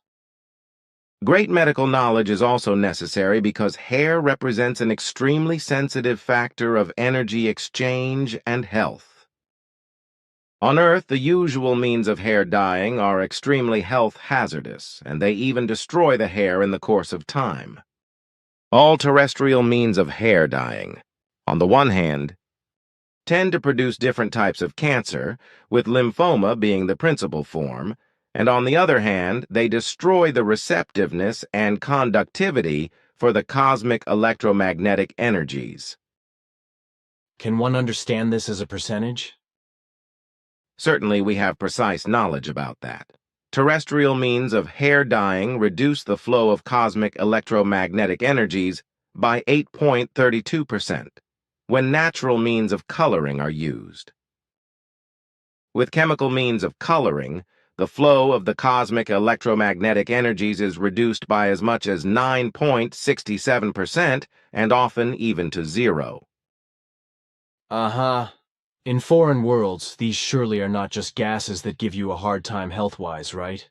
Great medical knowledge is also necessary because hair represents an extremely sensitive factor of energy exchange and health. On Earth, the usual means of hair dyeing are extremely health hazardous, and they even destroy the hair in the course of time. All terrestrial means of hair dyeing, on the one hand, tend to produce different types of cancer, with lymphoma being the principal form, and on the other hand, they destroy the receptiveness and conductivity for the cosmic electromagnetic energies. Can one understand this as a percentage? Certainly, we have precise knowledge about that. Terrestrial means of hair dyeing reduce the flow of cosmic electromagnetic energies by 8.32%, when natural means of coloring are used. With chemical means of coloring, the flow of the cosmic electromagnetic energies is reduced by as much as 9.67% and often even to zero. Uh-huh. In foreign worlds, these surely are not just gases that give you a hard time health-wise, right?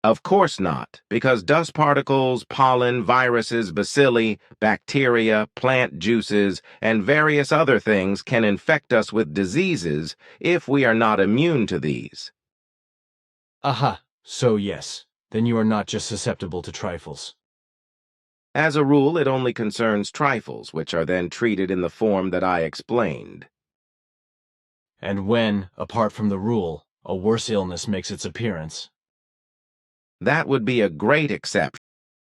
Of course not, because dust particles, pollen, viruses, bacilli, bacteria, plant juices, and various other things can infect us with diseases if we are not immune to these. Aha. So yes, then you are not just susceptible to trifles. As a rule, it only concerns trifles, which are then treated in the form that I explained. And when, apart from the rule, a worse illness makes its appearance, That would be a great exception.